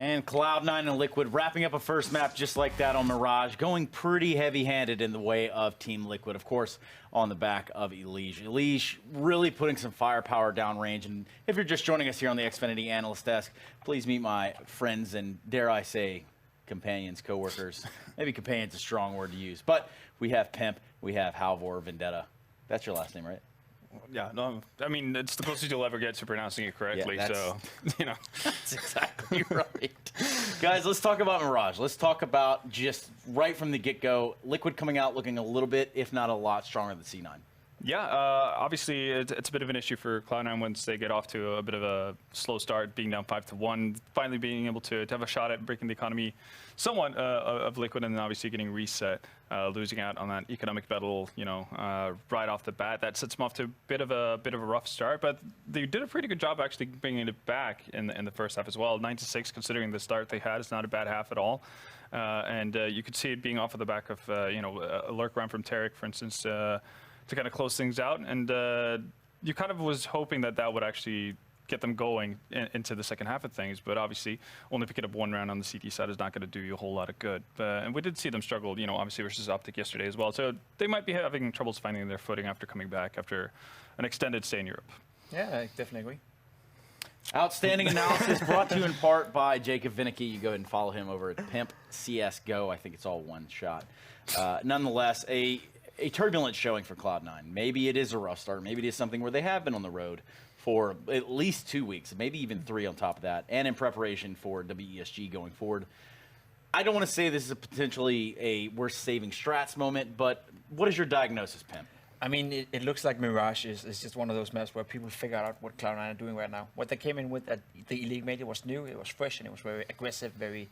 And Cloud9 and Liquid wrapping up a first map just like that on Mirage, going pretty heavy-handed in the way of Team Liquid, of course, on the back of Elige. Elige really putting some firepower downrange, and if you're just joining us here on the Xfinity Analyst Desk, please meet my friends and, dare I say, companions, co-workers. Maybe companion's a strong word to use, but we have Pimp, we have Halvor Vendetta. That's your last name, right? Yeah, no, I mean, it's the closest you'll ever get to pronouncing it correctly, yeah, so, you know. That's exactly right. Guys, let's talk about Mirage. Let's talk about just right from the get-go, Liquid coming out looking a little bit, if not a lot, stronger than C9. Yeah, obviously it's a bit of an issue for Cloud9 once they get off to a bit of a slow start, being down 5-1, finally being able to have a shot at breaking the economy somewhat of Liquid, and then obviously getting reset, losing out on that economic battle, you know, right off the bat. That sets them off to a bit of a rough start, but they did a pretty good job actually bringing it back in the first half as well. 9-6, considering the start they had, is not a bad half at all. And you could see it being off of the back of you know, a lurk round from Tarek, for instance, to kind of close things out, and you kind of was hoping that that would actually get them going into the second half of things, but obviously only picking up one round on the CT side is not going to do you a whole lot of good. And we did see them struggle, you know, obviously versus Optic yesterday as well, so they might be having troubles finding their footing after coming back after an extended stay in Europe. Yeah, I definitely agree. Outstanding analysis brought to you in part by Jacob Vinicki. You go ahead and follow him over at Pimp CS Go. I think it's all one shot. Nonetheless, a turbulent showing for Cloud9. Maybe it is a rough start. Maybe it is something where they have been on the road for at least 2 weeks, maybe even 3 on top of that, and in preparation for WESG going forward. I don't want to say this is a potentially a we're saving strats moment, but what is your diagnosis, Pimp? I mean, it looks like Mirage is just one of those maps where people figure out what Cloud9 are doing right now. What they came in with at the E-League Major was new, it was fresh, and it was very aggressive, very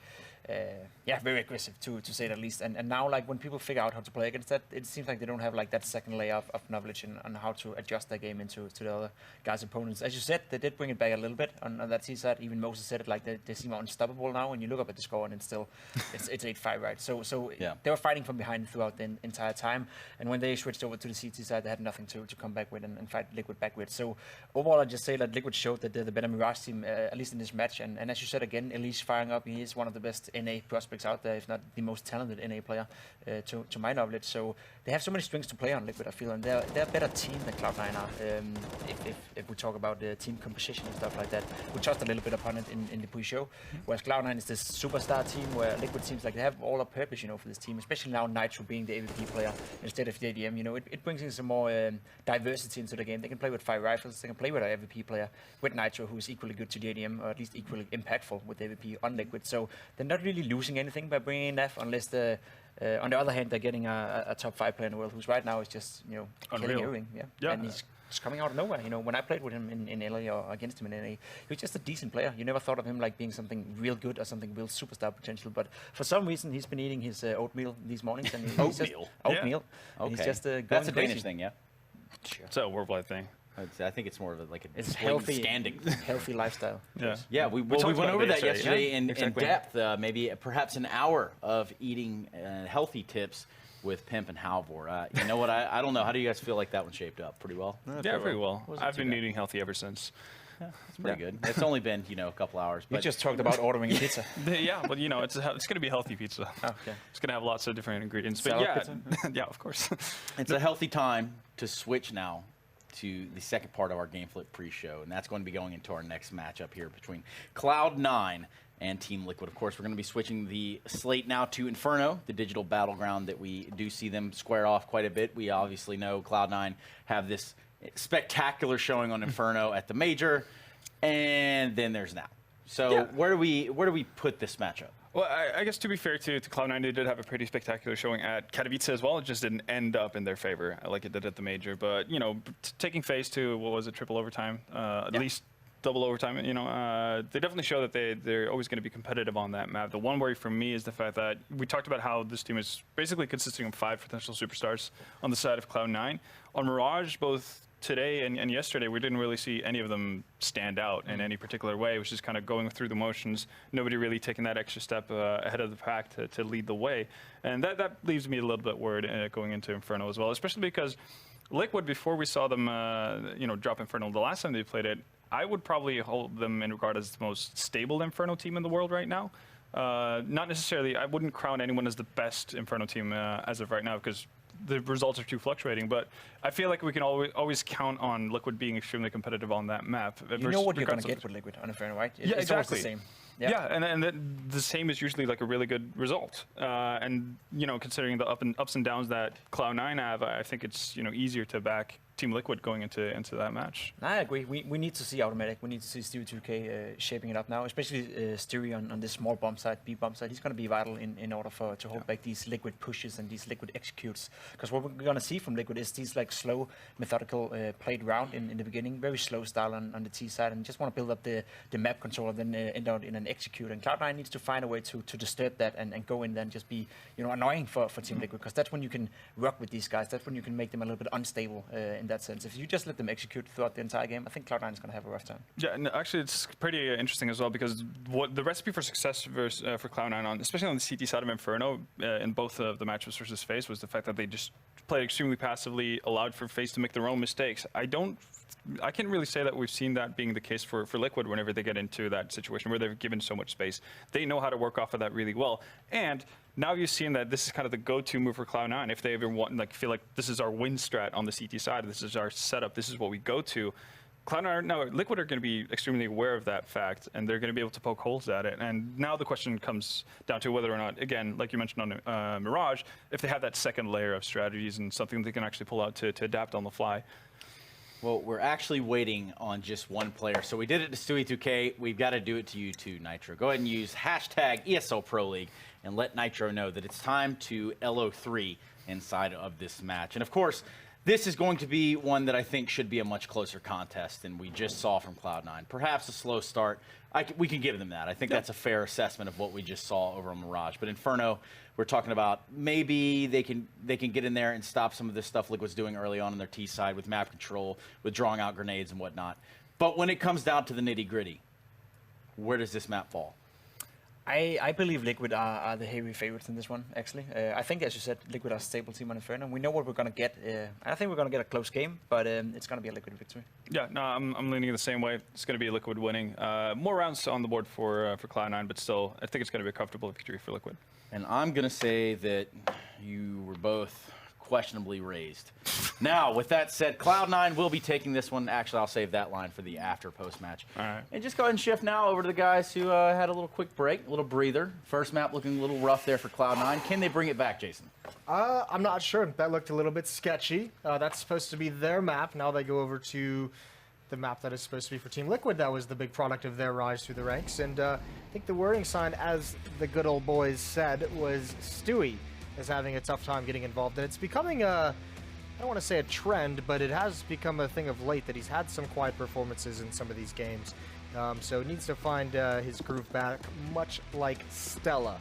aggressive to say the least. And now, like, when people figure out how to play against that, it seems like they don't have like that second layer of knowledge on how to adjust their game to the other guys' opponents. As you said, they did bring it back a little bit on that C side. Even Moses said it, like they seem unstoppable now. When you look up at the score, and it's still it's 8-5, right? So yeah. They were fighting from behind throughout the entire time. And when they switched over to the CT side, they had nothing to come back with and fight Liquid back with. So overall, I just say that Liquid showed that they're the better Mirage team, at least in this match. And as you said again, Elige firing up. He is one of the best NA prospects out there, if not the most talented NA player, to my knowledge. So they have so many strings to play on, Liquid, I feel, and they're a better team than Cloud9 are. If we talk about the team composition and stuff like that, we touched a little bit upon it in the pre-show. Whereas Cloud9 is this superstar team, where Liquid seems like they have all a purpose, you know, for this team. Especially now, Nitro being the AVP player instead of the ADM. You know, it brings in some more diversity into the game. They can play with 5 rifles. They can play with an AVP player, with Nitro, who's equally good to the ADM, or at least equally impactful with AVP on Liquid. So they're not really losing anything by bringing in F, unless on the other hand, they're getting a top 5 player in the world, who's right now is just, you know, killing everything. Yeah. And he's coming out of nowhere. You know, when I played with him in LA or against him in NA, he was just a decent player. You never thought of him like being something real good or something real superstar potential. But for some reason, he's been eating his oatmeal these mornings. And Oatmeal? Oatmeal. Yeah. Okay. He's just That's a Danish thing, yeah? Sure. It's a worldwide thing. I think it's more of a healthy, standing. Healthy lifestyle. Yeah, we went over that yesterday in depth. Maybe perhaps an hour of eating healthy tips with Pimp and Halvor. You know what? I don't know. How do you guys feel like that one shaped up? Pretty well? Yeah, pretty well. I've been eating healthy ever since. Yeah, it's pretty good. It's only been, you know, a couple hours. But we just talked about ordering a pizza. Yeah, but you know, it's going to be healthy pizza. Oh, okay. It's going to have lots of different ingredients. Salad but yeah, pizza? yeah, of course. It's a healthy time to switch now to the second part of our Game Flip pre-show, and that's going to be going into our next matchup here between Cloud9 and Team Liquid. Of course, we're going to be switching the slate now to Inferno, the digital battleground that we do see them square off quite a bit. We obviously know Cloud9 have this spectacular showing on Inferno at the Major, and then there's now. So yeah. where do we put this matchup? Well, I guess to be fair to Cloud9, they did have a pretty spectacular showing at Katowice as well. It just didn't end up in their favor like it did at the Major. But, you know, taking phase 2, what was it, triple overtime, at least double overtime, you know, they definitely show that they're always going to be competitive on that map. The one worry for me is the fact that we talked about how this team is basically consisting of 5 potential superstars on the side of Cloud9. On Mirage, both today and yesterday, we didn't really see any of them stand out in any particular way. It was just kind of going through the motions, nobody really taking that extra step ahead of the pack to lead the way. And that leaves me a little bit worried going into Inferno as well, especially because Liquid, before we saw them, drop Inferno the last time they played it, I would probably hold them in regard as the most stable Inferno team in the world right now. Not necessarily, I wouldn't crown anyone as the best Inferno team as of right now, because the results are too fluctuating, but I feel like we can always count on Liquid being extremely competitive on that map. You know what you're going to get with Liquid on Inferno, right? Yeah, it's always the same. Yeah, and the same is usually like a really good result. And considering the ups and downs that Cloud9 have, I think it's easier to back Team Liquid going into that match. I agree. We need to see Automatic. We need to see Stewie 2K shaping it up now, especially Stewie on this small bomb side, B bomb side. He's going to be vital in order to hold back these Liquid pushes and these Liquid executes. Because what we're going to see from Liquid is these like slow, methodical played round in the beginning, very slow style on the T side, and just want to build up the map control and then end out in an execute. And Cloud9 needs to find a way to disturb that and go in there and just be annoying for Team Liquid, because that's when you can rock with these guys. That's when you can make them a little bit unstable in that sense. If you just let them execute throughout the entire game, I think Cloud9 is going to have a rough time. Yeah, and actually it's pretty interesting as well, because what the recipe for success for Cloud9, especially on the CT side of Inferno, in both of the matchups versus FaZe, was the fact that they just played extremely passively, allowed for FaZe to make their own mistakes. I can't really say that we've seen that being the case for Liquid whenever they get into that situation where they've given so much space. They know how to work off of that really well. And now you've seen that this is kind of the go-to move for Cloud9. If they ever feel like this is our win strat on the CT side, this is our setup, this is what we go to, Liquid are going to be extremely aware of that fact, and they're going to be able to poke holes at it. And now the question comes down to whether or not, again, like you mentioned on Mirage, if they have that second layer of strategies and something they can actually pull out to adapt on the fly. Well, we're actually waiting on just one player. So we did it to Stewie 2K. We've got to do it to you too, Nitro. Go ahead and use hashtag ESL Pro League and let Nitro know that it's time to LO3 inside of this match. And of course, this is going to be one that I think should be a much closer contest than we just saw from Cloud9. Perhaps a slow start. We can give them that. I think that's a fair assessment of what we just saw over on Mirage. But Inferno, we're talking about maybe they can get in there and stop some of this stuff Liquid's doing early on their T side with map control, with drawing out grenades and whatnot. But when it comes down to the nitty-gritty, where does this map fall? I believe Liquid are the heavy favorites in this one, actually. I think, as you said, Liquid are a stable team on Inferno. We know what we're going to get. I think we're going to get a close game, but it's going to be a Liquid victory. Yeah, no, I'm leaning the same way. It's going to be a Liquid winning. More rounds on the board for Cloud9, but still, I think it's going to be a comfortable victory for Liquid. And I'm going to say that you were both questionably raised. Now, with that said, Cloud9 will be taking this one. Actually, I'll save that line for the after post match. All right. And just go ahead and shift now over to the guys who had a little quick break, a little breather. First map looking a little rough there for Cloud9. Can they bring it back, Jason? I'm not sure. That looked a little bit sketchy. That's supposed to be their map. Now they go over to the map that is supposed to be for Team Liquid. That was the big product of their rise through the ranks. And I think the worrying sign, as the good old boys said, was Stewie is having a tough time getting involved. And it's becoming I don't want to say a trend, but it has become a thing of late that he's had some quiet performances in some of these games. So he needs to find his groove back, much like Stella,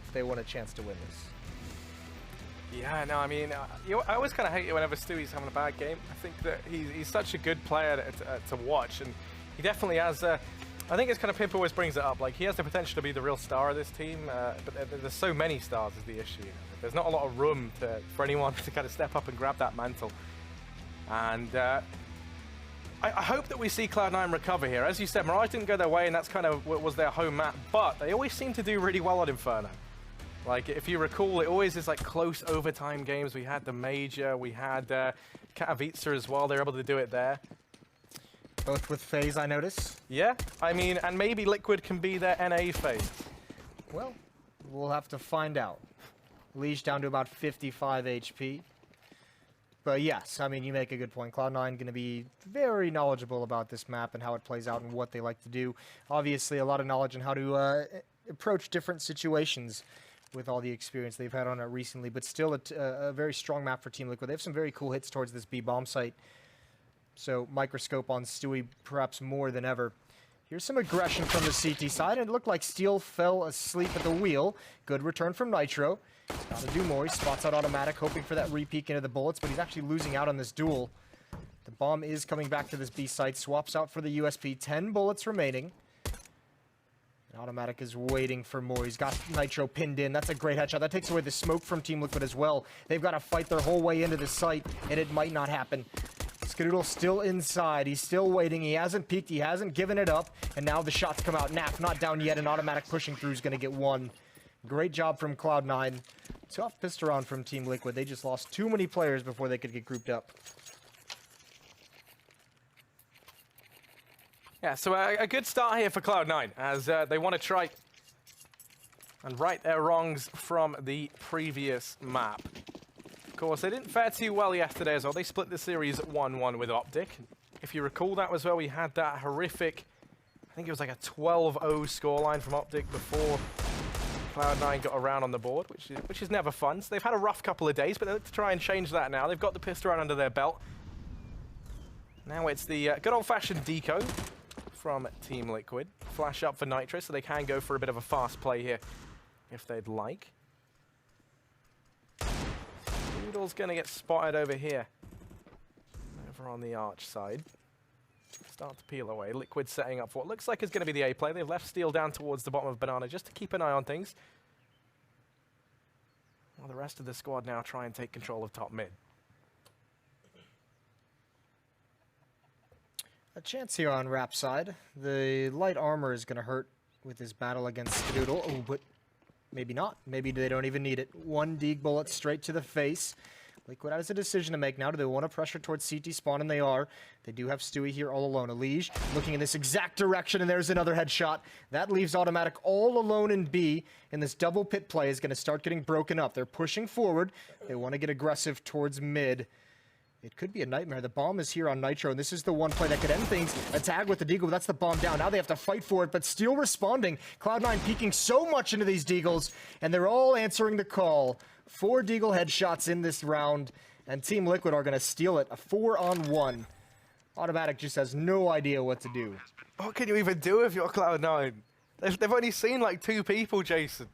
if they want a chance to win this. Yeah, no, I mean, I always kind of hate it whenever Stewie's having a bad game. I think that he's such a good player to watch, and he definitely has. I think it's kind of Pimp always brings it up. Like, he has the potential to be the real star of this team, but there's so many stars is the issue. There's not a lot of room for anyone to kind of step up and grab that mantle. And I hope that we see Cloud9 recover here. As you said, Mirage didn't go their way, and that's kind of what was their home map. But they always seem to do really well at Inferno. Like, if you recall, it always is like close overtime games. We had the Major, we had Katowice as well. They're able to do it there. Both with FaZe, I notice. Yeah, I mean, and maybe Liquid can be their NA FaZe. Well, we'll have to find out. Leash down to about 55 HP. But yes, I mean, you make a good point. Cloud9 going to be very knowledgeable about this map and how it plays out and what they like to do. Obviously, a lot of knowledge on how to approach different situations with all the experience they've had on it recently. But still a very strong map for Team Liquid. They have some very cool hits towards this B bomb site. So microscope on Stewie perhaps more than ever. Here's some aggression from the CT side, and it looked like Steel fell asleep at the wheel. Good return from Nitro. Gotta do more. He spots out Automatic, hoping for that repeak into the bullets, but he's actually losing out on this duel. The bomb is coming back to this B site. Swaps out for the USP. 10 bullets remaining. Automatic is waiting for more. He's got Nitro pinned in. That's a great headshot. That takes away the smoke from Team Liquid as well. They've got to fight their whole way into the site, and it might not happen. Skadoodle still inside. He's still waiting. He hasn't peeked. He hasn't given it up. And now the shots come out. Naf not down yet, and Automatic pushing through is going to get one. Great job from Cloud9. Tough pissed around from Team Liquid. They just lost too many players before they could get grouped up. Yeah, so a good start here for Cloud9 as they want to try and right their wrongs from the previous map. Of course, they didn't fare too well yesterday as well. They split the series 1-1 with Optic. If you recall, that was where we had that horrific, I think it was like a 12-0 scoreline from Optic before Cloud9 got around on the board, which is never fun. So they've had a rough couple of days, but they look to try and change that now. They've got the pistol round under their belt. Now it's the good old-fashioned deco from Team Liquid. Flash up for Nitro, so they can go for a bit of a fast play here if they'd like. Noodle's going to get spotted over here. Over on the arch side. Start to peel away. Liquid setting up for what looks like is going to be the A play. They've left Steel down towards the bottom of Banana just to keep an eye on things. While the rest of the squad now try and take control of top mid. A chance here on Rap side. The light armor is going to hurt with this battle against Skadoodle. Oh, but maybe not. Maybe they don't even need it. One Deeg bullet straight to the face. Liquid has a decision to make now. Do they want to pressure towards CT spawn? And they are. They do have Stewie here all alone. Elige looking in this exact direction, and there's another headshot. That leaves Automatic all alone in B, and this double pit play is going to start getting broken up. They're pushing forward. They want to get aggressive towards mid. It could be a nightmare. The bomb is here on Nitro, and this is the one play that could end things. A tag with the Deagle, that's the bomb down. Now they have to fight for it, but still responding. Cloud9 peeking so much into these Deagles, and they're all answering the call. 4 Deagle headshots in this round, and Team Liquid are going to steal it. A 4-on-1. Automatic just has no idea what to do. What can you even do if you're Cloud9? They've only seen like 2 people, Jason.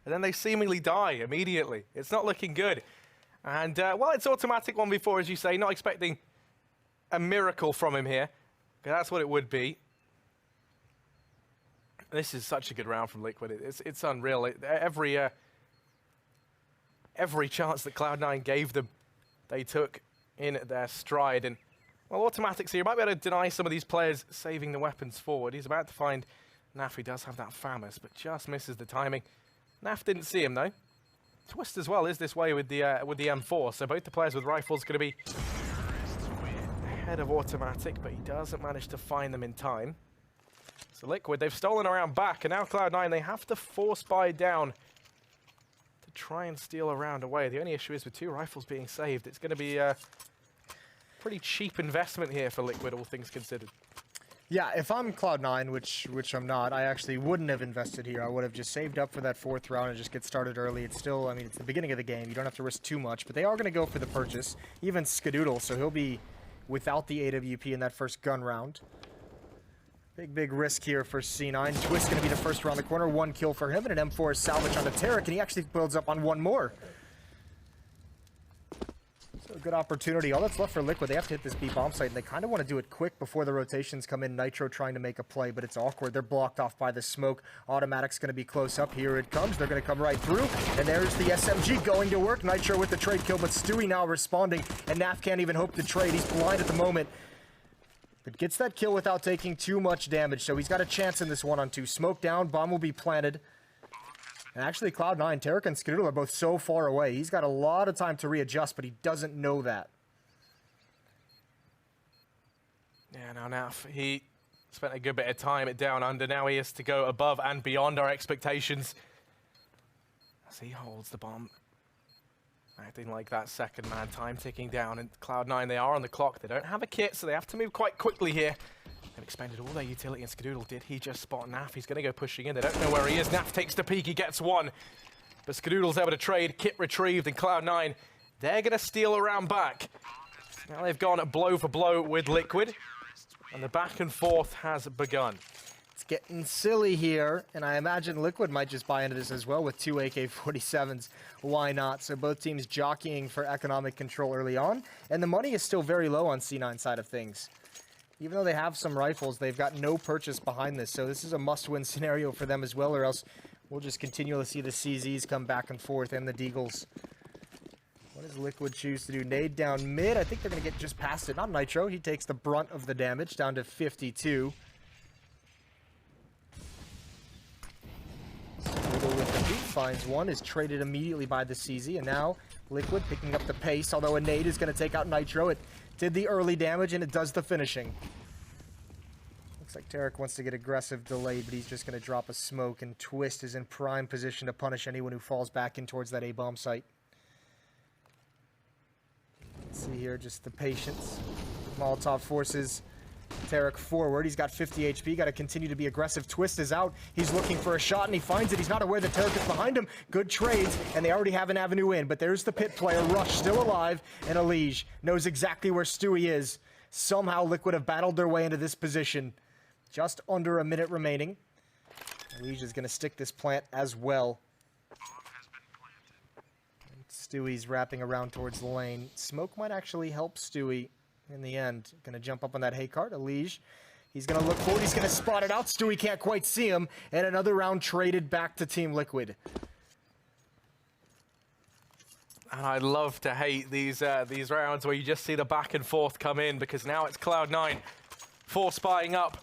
And then they seemingly die immediately. It's not looking good. And, well, it's automatic 1v4, as you say. Not expecting a miracle from him here. That's what it would be. This is such a good round from Liquid. It's unreal. Every chance that Cloud9 gave them, they took in their stride. And, well, automatics here. You might be able to deny some of these players saving the weapons forward. He's about to find Naf. He does have that Famous, but just misses the timing. Naf didn't see him, though. Twist as well is this way with the M4, so both the players with rifles going to be ahead of automatic, but he doesn't manage to find them in time. So Liquid, they've stolen around back, and now Cloud9, they have to force buy down to try and steal a round away. The only issue is with 2 rifles being saved, it's going to be a pretty cheap investment here for Liquid, all things considered. Yeah, if I'm Cloud9, which I'm not, I actually wouldn't have invested here. I would have just saved up for that 4th round and just get started early. It's still, I mean, it's the beginning of the game. You don't have to risk too much, but they are going to go for the purchase. Even Skadoodle, so he'll be without the AWP in that first gun round. Big risk here for C9. Twist going to be the first around the corner. 1 kill for him, and an M4 is salvage onto Tarek, and he actually builds up on 1 more. So a good opportunity. All that's left for Liquid, they have to hit this B bomb site, and they kind of want to do it quick before the rotations come in. Nitro trying to make a play, but it's awkward. They're blocked off by the smoke. Automatic's going to be close up. Here it comes. They're going to come right through, and there's the SMG going to work. Nitro with the trade kill, but Stewie now responding, and Naf can't even hope to trade. He's blind at the moment, but gets that kill without taking too much damage, so he's got a chance in this 1-on-2. Smoke down, bomb will be planted. And actually, Cloud9, Tarek and Skadoodle are both so far away. He's got a lot of time to readjust, but he doesn't know that. Yeah, now Naf, he spent a good bit of time at down under. Now he has to go above and beyond our expectations as he holds the bomb. Acting like that second man, time ticking down, and Cloud9, they are on the clock. They don't have a kit, so they have to move quite quickly here. They've expended all their utility, and Skadoodle, did he just spot Naf? He's going to go pushing in. They don't know where he is. Naf takes the peek, he gets 1. But Skadoodle's able to trade, kit retrieved, and Cloud9, they're going to steal around back. Now they've gone blow for blow with Liquid, and the back and forth has begun. It's getting silly here, and I imagine Liquid might just buy into this as well with 2 AK-47s. Why not? So both teams jockeying for economic control early on, and the money is still very low on C9 side of things. Even though they have some rifles, they've got no purchase behind this, so this is a must-win scenario for them as well, or else we'll just continue to see the CZs come back and forth and the Deagles. What does Liquid choose to do? Nade down mid. I think they're going to get just past it. Not Nitro. He takes the brunt of the damage, down to 52. Eagle with the beat, finds one, is traded immediately by the CZ, and now Liquid picking up the pace, although a nade is going to take out Nitro. It did the early damage, and it does the finishing. Looks like Tarek wants to get aggressive delayed, but he's just going to drop a smoke, and Twist is in prime position to punish anyone who falls back in towards that A-bomb site. Let's see here, just the patience. Molotov forces Tarek forward. He's got 50 HP, got to continue to be aggressive. Twist is out. He's looking for a shot, and he finds it. He's not aware that Tarek is behind him. Good trades, and they already have an avenue in, but there's the pit player. Rush still alive, and Elige knows exactly where Stewie is. Somehow Liquid have battled their way into this position. Just under a minute remaining. Elige is going to stick this plant as well. Stewie's wrapping around towards the lane. Smoke might actually help Stewie in the end. Gonna jump up on that hay cart. Elige, he's gonna look forward. He's gonna spot it out. Stewie can't quite see him. And another round traded back to Team Liquid. And I love to hate these rounds where you just see the back and forth come in, because now it's Cloud9 force spying up.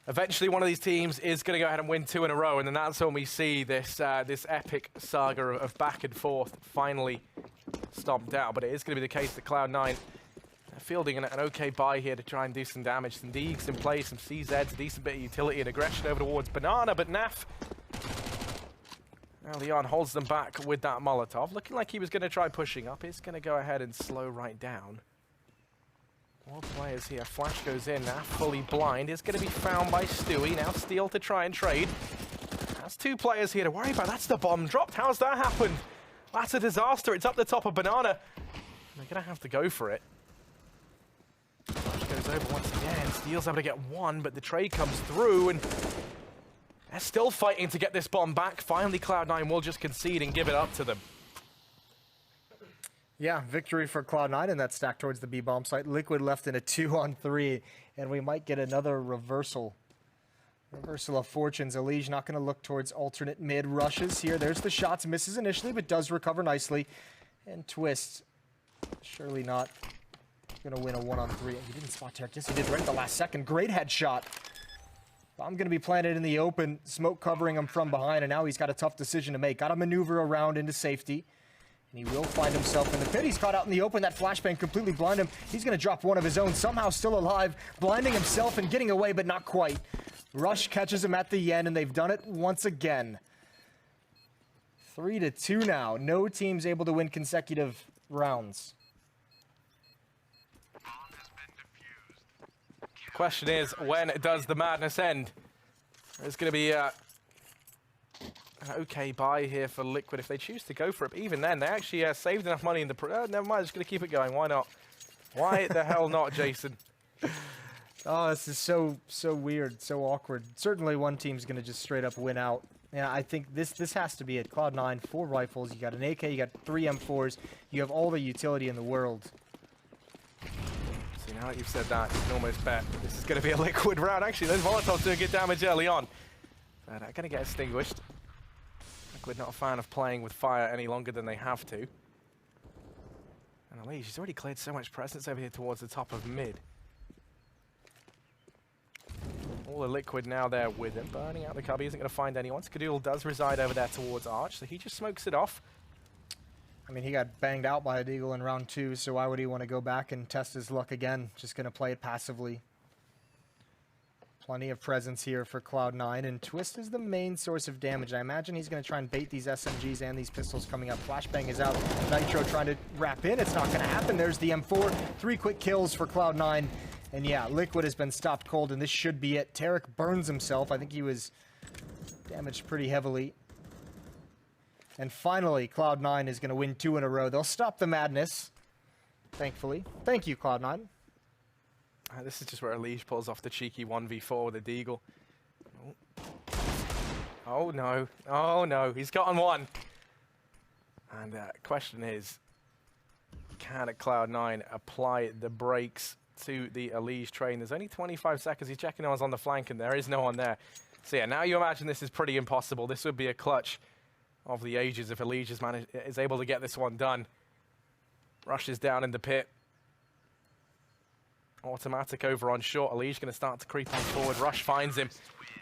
Eventually, one of these teams is going to go ahead and win 2 in a row, and then that's when we see this this epic saga of back and forth finally stomped out. But it is going to be the case that Cloud9 fielding an okay buy here to try and do some damage. Some Deags in play, some CZs, a decent bit of utility and aggression over towards Banana, but Naf, now Leon holds them back with that Molotov. Looking like he was going to try pushing up. He's going to go ahead and slow right down. More players here. Flash goes in now, fully blind. Is going to be found by Stewie. Now Steel to try and trade. That's 2 players here to worry about. That's the bomb dropped. How's that happened? That's a disaster. It's up the top of Banana. They're going to have to go for it. Flash goes over once again. Steel's able to get 1, but the trade comes through, and they're still fighting to get this bomb back. Finally, Cloud9 will just concede and give it up to them. Yeah, victory for Cloud9 in that stack towards the B-bomb site. Liquid left in a 2-on-3, and we might get another reversal. Reversal of fortunes. Elige not going to look towards alternate mid rushes here. There's the shots. Misses initially, but does recover nicely. And Twist, surely not going to win a 1-on-3. He didn't spot Tarek. Yes, he did right at the last second. Great headshot. I'm going to be planted in the open. Smoke covering him from behind, and now he's got a tough decision to make. Got to maneuver around into safety. And he will find himself in the pit. He's caught out in the open. That flashbang completely blinded him. He's going to drop one of his own. Somehow still alive. Blinding himself and getting away, but not quite. Rush catches him at the end, and they've done it once again. 3-2 now. No team's able to win consecutive rounds. Question is, when does the madness end? There's going to be an okay buy here for Liquid if they choose to go for it. But even then, they actually saved enough money in the... never mind, just going to keep it going. Why not? Why the hell not, Jason? Oh, this is so weird, so awkward. Certainly one team's going to just straight up win out. Yeah, I think this has to be it. Cloud9, 4 rifles. You got an AK, you got 3 M4s. You have all the utility in the world. See, now that you've said that, you can almost bet this is going to be a Liquid round. Actually, those Molotovs doing good damage early on. But going to get extinguished. Liquid not a fan of playing with fire any longer than they have to. And Elige, she's already cleared so much presence over here towards the top of mid. All the Liquid now there with him. Burning out the cubby, isn't going to find anyone. Skadoodle does reside over there towards Arch, so he just smokes it off. I mean, he got banged out by a Deagle in round 2, so why would he want to go back and test his luck again? Just going to play it passively. Plenty of presence here for Cloud9, and Twist is the main source of damage. I imagine he's going to try and bait these SMGs and these pistols coming up. Flashbang is out. Nitro trying to wrap in. It's not going to happen. There's the M4. 3 quick kills for Cloud9. And yeah, Liquid has been stopped cold, and this should be it. Tarek burns himself. I think he was damaged pretty heavily. And finally, Cloud9 is going to win 2 in a row. They'll stop the madness, thankfully. Thank you, Cloud9. This is just where Elige pulls off the cheeky 1v4 with a Deagle. Oh no, oh no, he's gotten one. And the question is, can Cloud9 apply the brakes to the Elige train. There's only 25 seconds. He's checking no one's on the flank, and there is no one there. So yeah, now you imagine this is pretty impossible. This would be a clutch of the ages if Elige is able to get this one done. Rushes down in the pit. Automatic over on short. Elige going to start to creep on forward. Rush finds him.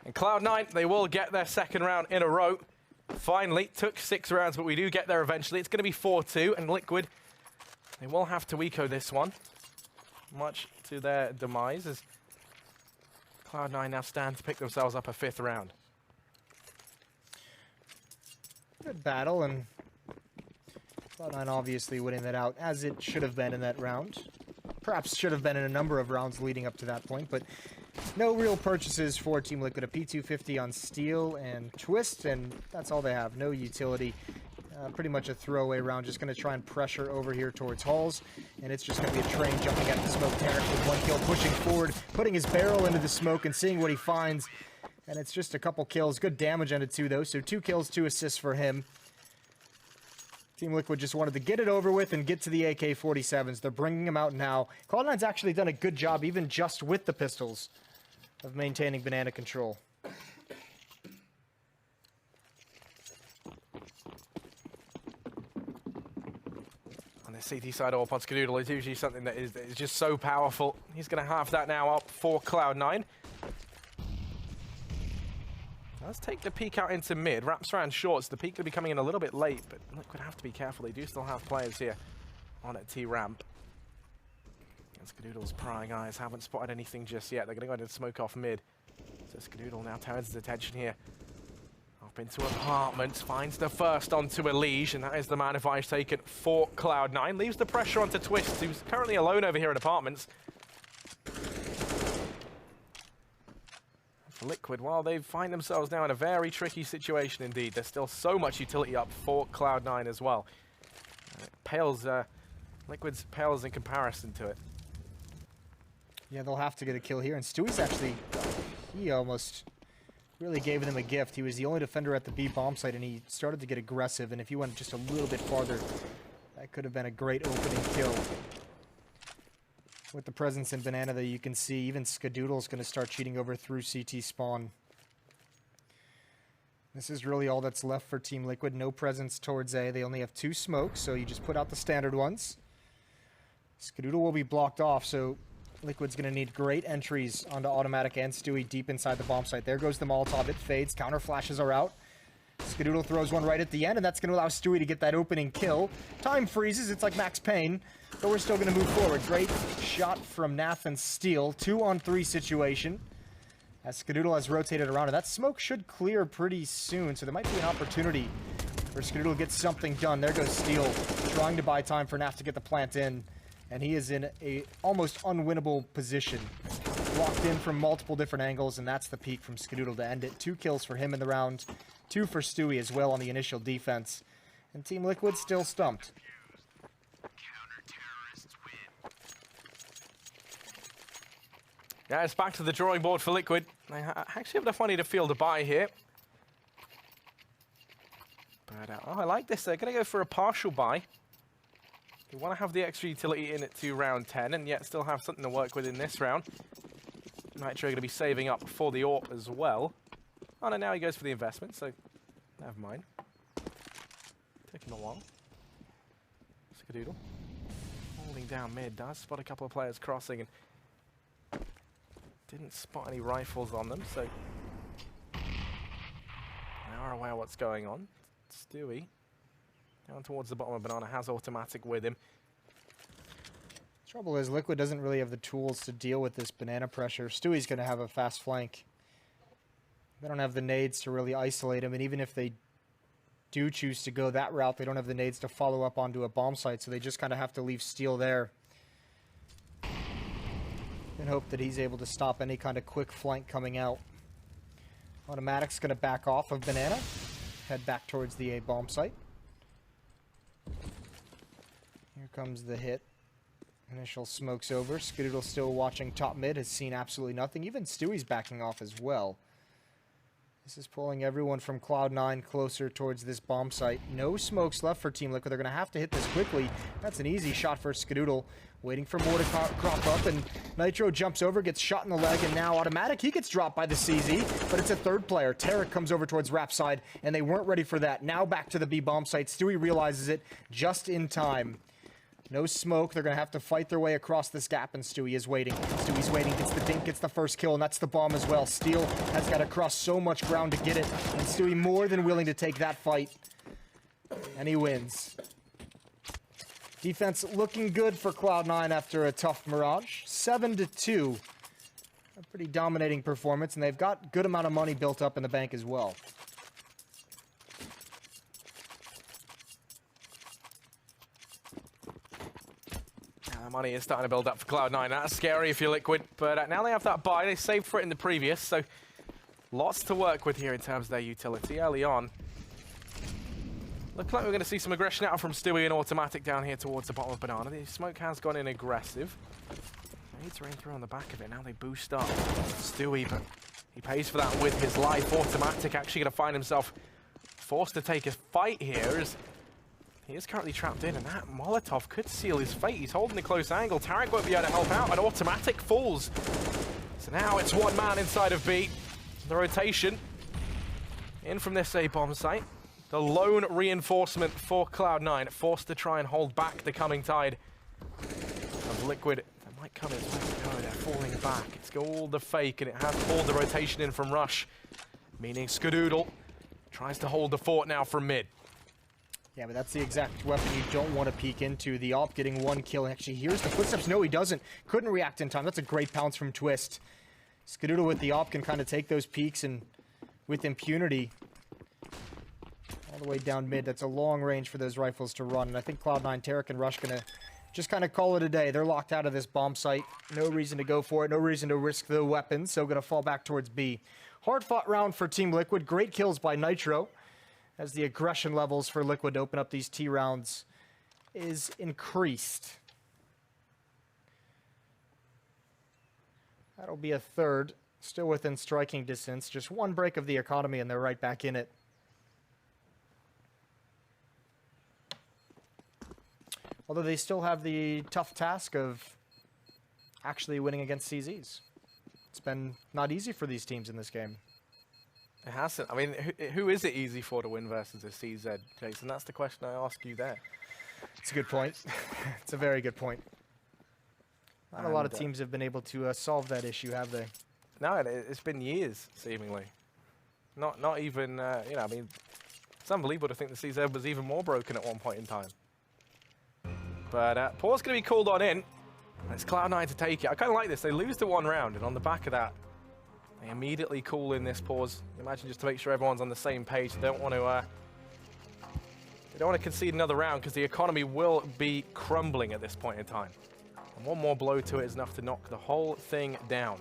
And Cloud9, they will get their second round in a row. Finally, took 6 rounds, but we do get there eventually. It's going to be 4-2, and Liquid, they will have to eco this one, much to their demise, as Cloud9 now stand to pick themselves up a 5th round. Good battle, and Cloud9 obviously winning that out, as it should have been in that round. Perhaps should have been in a number of rounds leading up to that point, but no real purchases for Team Liquid. A P250 on Steel and Twist, and that's all they have. No utility. Pretty much a throwaway round. Just going to try and pressure over here towards Halls, and it's just going to be a train jumping at the smoke. Tarek with 1 kill, pushing forward, putting his barrel into the smoke and seeing what he finds. And it's just a couple kills. Good damage ended 2, though, so 2 kills, 2 assists for him. Team Liquid just wanted to get it over with and get to the AK-47s. They're bringing them out now. Cloud9's actually done a good job, even just with the pistols, of maintaining banana control. On the CT side of Skadoodle is usually something that is just so powerful. He's going to have that now up for Cloud9. Let's take the peek out into mid. Wraps around shorts. The peek could be coming in a little bit late, but Liquid have to be careful. They do still have players here on at T-ramp. And Skadoodle's prying eyes haven't spotted anything just yet. They're going to go ahead and smoke off mid. So Skadoodle now turns his attention here. Up into apartments, finds the first onto Elige, and that is the man advantage taken for Cloud9. Leaves the pressure onto Twist, who's currently alone over here in apartments. For Liquid, well, they find themselves now in a very tricky situation indeed. There's still so much utility up for Cloud9 as well. It pales, Liquid's pales in comparison to it. Yeah, they'll have to get a kill here, and Stewie's actually, he almost really gave them a gift. He was the only defender at the B bomb site, and he started to get aggressive, and if he went just a little bit farther, that could have been a great opening kill. With the presence in Banana that you can see, even Skadoodle's going to start cheating over through CT spawn. This is really all that's left for Team Liquid. No presence towards A. They only have 2 smokes, so you just put out the standard ones. Skadoodle will be blocked off, so Liquid's going to need great entries onto Automatic and Stewie deep inside the bomb site. There goes the Molotov. It fades. Counter flashes are out. Skadoodle throws one right at the end, and that's going to allow Stewie to get that opening kill. Time freezes. It's like Max Payne, but we're still going to move forward. Great shot from Nathan Steele. 2-on-3 situation as Skadoodle has rotated around, and that smoke should clear pretty soon, so there might be an opportunity for Skadoodle to get something done. There goes Steele, trying to buy time for Naf to get the plant in, and he is in a almost unwinnable position. Locked in from multiple different angles, and that's the peak from Skadoodle to end it. 2 kills for him in the round, 2 for Stewie as well on the initial defense. And Team Liquid still stumped. Yeah, it's back to the drawing board for Liquid. They actually have enough money to field a buy here. But, oh, I like this. They're going to go for a partial buy. They want to have the extra utility in it to round 10, and yet still have something to work with in this round. Nitro going to be saving up for the AWP as well. Oh, no, now he goes for the investment, so never mind. Taking a while. Skadoodle. Holding down mid, does spot a couple of players crossing, and didn't spot any rifles on them, so they are aware what's going on. Stewie, down towards the bottom of Banana, has Automatic with him. Trouble is, Liquid doesn't really have the tools to deal with this Banana pressure. Stewie's going to have a fast flank. They don't have the nades to really isolate him, and even if they do choose to go that route, they don't have the nades to follow up onto a bomb site, so they just kind of have to leave Steel there and hope that he's able to stop any kind of quick flank coming out. Automatic's going to back off of Banana, head back towards the A bomb site. Here comes the hit. Initial smokes over. Skadoodle still watching top mid, has seen absolutely nothing. Even Stewie's backing off as well. This is pulling everyone from Cloud9 closer towards this bomb site. No smokes left for Team Liquid. They're going to have to hit this quickly. That's an easy shot for Skadoodle. Waiting for more to crop up, and Nitro jumps over, gets shot in the leg, and now Automatic, he gets dropped by the CZ, but it's a third player. Tarek comes over towards Rap side, and they weren't ready for that. Now back to the B bomb site. Stewie realizes it just in time. No smoke. They're going to have to fight their way across this gap, and Stewie is waiting. Stewie's waiting, gets the dink, gets the first kill, and that's the bomb as well. Steel has got to cross so much ground to get it, and Stewie more than willing to take that fight, and he wins. Defense looking good for Cloud9 after a tough Mirage. 7-2. A pretty dominating performance, and they've got good amount of money built up in the bank as well. Money is starting to build up for Cloud9. That's scary if you're Liquid, but now they have that buy. They saved for it in the previous, so lots to work with here in terms of their utility early on. Looks like we're going to see some aggression out from Stewie and Automatic down here towards the bottom of Banana. The smoke has gone in aggressive. They need to rain through on the back of it. Now they boost up Stewie, but he pays for that with his life. Automatic actually going to find himself forced to take a fight here as he is currently trapped in, and that Molotov could seal his fate. He's holding a close angle. Tarek won't be able to help out, and Automatic falls. So now it's one man inside of B. The rotation in from this A bomb site. The lone reinforcement for Cloud9, forced to try and hold back the coming tide of Liquid. That might come in. No, they're falling back. It's all the fake, and it has pulled the rotation in from Rush, meaning Skadoodle tries to hold the fort now from mid. Yeah, but that's the exact weapon you don't want to peek into. The AWP getting one kill. Actually, here's the footsteps. No, he doesn't. Couldn't react in time. That's a great pounce from Twist. Skadoodle with the AWP can kind of take those peeks and with impunity all the way down mid. That's a long range for those rifles to run. And I think Cloud9, Tarek, and Rush going to just kind of call it a day. They're locked out of this bomb site. No reason to go for it. No reason to risk the weapons. So going to fall back towards B. Hard-fought round for Team Liquid. Great kills by Nitro, as the aggression levels for Liquid to open up these T rounds is increased. That'll be a third, still within striking distance. Just one break of the economy and they're right back in it. Although they still have the tough task of actually winning against CZs. It's been not easy for these teams in this game. It hasn't. I mean, who is it easy for to win versus a CZ, Jason? That's the question I ask you there. It's a good point. It's a very good point. Not a lot of teams have been able to solve that issue, have they? No, it's been years, seemingly. Not even, you know, I mean, it's unbelievable to think the CZ was even more broken at one point in time. But Paul's going to be called on in. It's Cloud9 to take it. I kind of like this. They lose the one round, and on the back of that, they immediately call in this pause. Imagine just to make sure everyone's on the same page. They don't want to concede another round because the economy will be crumbling at this point in time. And one more blow to it is enough to knock the whole thing down.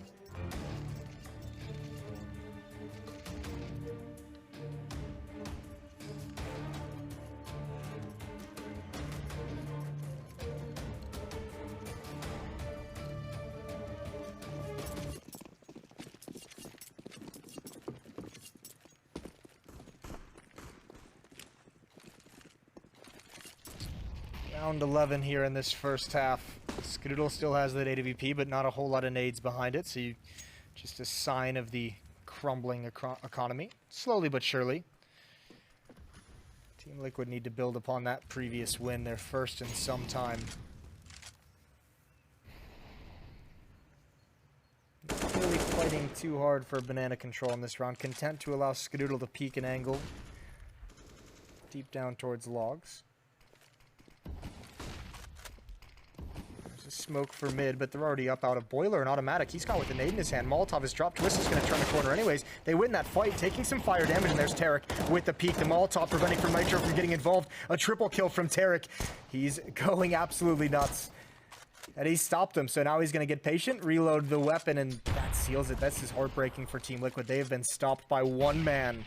Round 11 here in this first half. Skadoodle still has that AWP, but not a whole lot of nades behind it, so just a sign of the crumbling economy. Slowly but surely. Team Liquid need to build upon that previous win, their first in some time. Not really fighting too hard for banana control in this round. Content to allow Skadoodle to peek an angle deep down towards logs. Smoke for mid, but they're already up out of Boiler and Automatic. He's got with the nade in his hand. Molotov is dropped. Twist is going to turn the corner anyways. They win that fight, taking some fire damage, and there's Tarek with the peek. The Molotov preventing from Nitro from getting involved. A triple kill from Tarek. He's going absolutely nuts. And he stopped him, so now he's going to get patient, reload the weapon, and that seals it. This is heartbreaking for Team Liquid. They have been stopped by one man.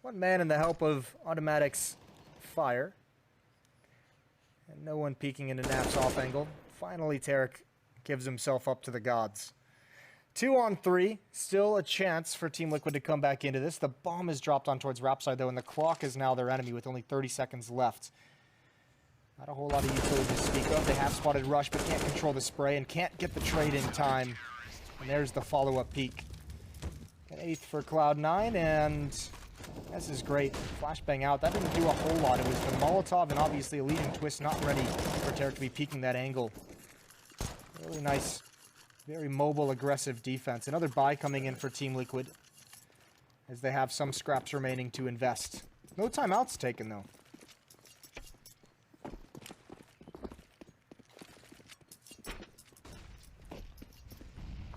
One man in the help of Automatic's fire. And no one peeking into Nap's off angle. Finally, Tarek gives himself up to the gods. 2 on 3. Still a chance for Team Liquid to come back into this. The bomb is dropped on towards Rapside, though, and the clock is now their enemy with only 30 seconds left. Not a whole lot of utility to speak of. They have spotted Rush, but can't control the spray and can't get the trade in time. And there's the follow-up peek. An 8th for Cloud9, and this is great. Flashbang out. That didn't do a whole lot. It was the Molotov and obviously a leading twist not ready for Tarek to be peeking that angle. Really nice, very mobile, aggressive defense. Another buy coming in for Team Liquid as they have some scraps remaining to invest. No timeouts taken, though.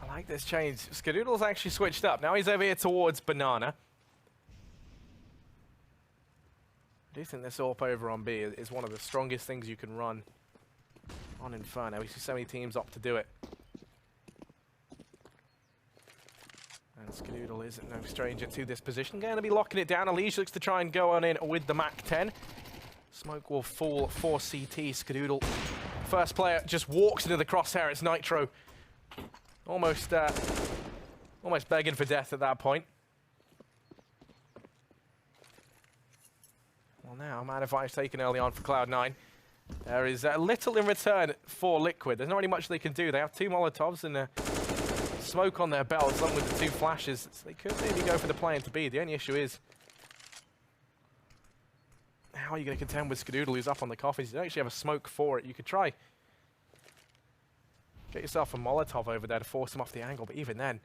I like this change. Skadoodle's actually switched up. Now he's over here towards Banana. I do think this AWP over on B is one of the strongest things you can run on Inferno. We see so many teams opt to do it. And Skadoodle is no stranger to this position. Going to be locking it down. Elige looks to try and go on in with the MAC-10. Smoke will fall for CT. Skadoodle, first player, just walks into the crosshair. It's Nitro. Almost begging for death at that point. Well, now, man advice taken early on for Cloud9. There is little in return for Liquid. There's not really much they can do. They have 2 Molotovs and smoke on their belts, along with the 2 flashes. So they could maybe go for the play into B. The only issue is, how are you going to contend with Skadoodle, who's up on the coffins? You don't actually have a smoke for it. You could try get yourself a Molotov over there to force him off the angle, but even then,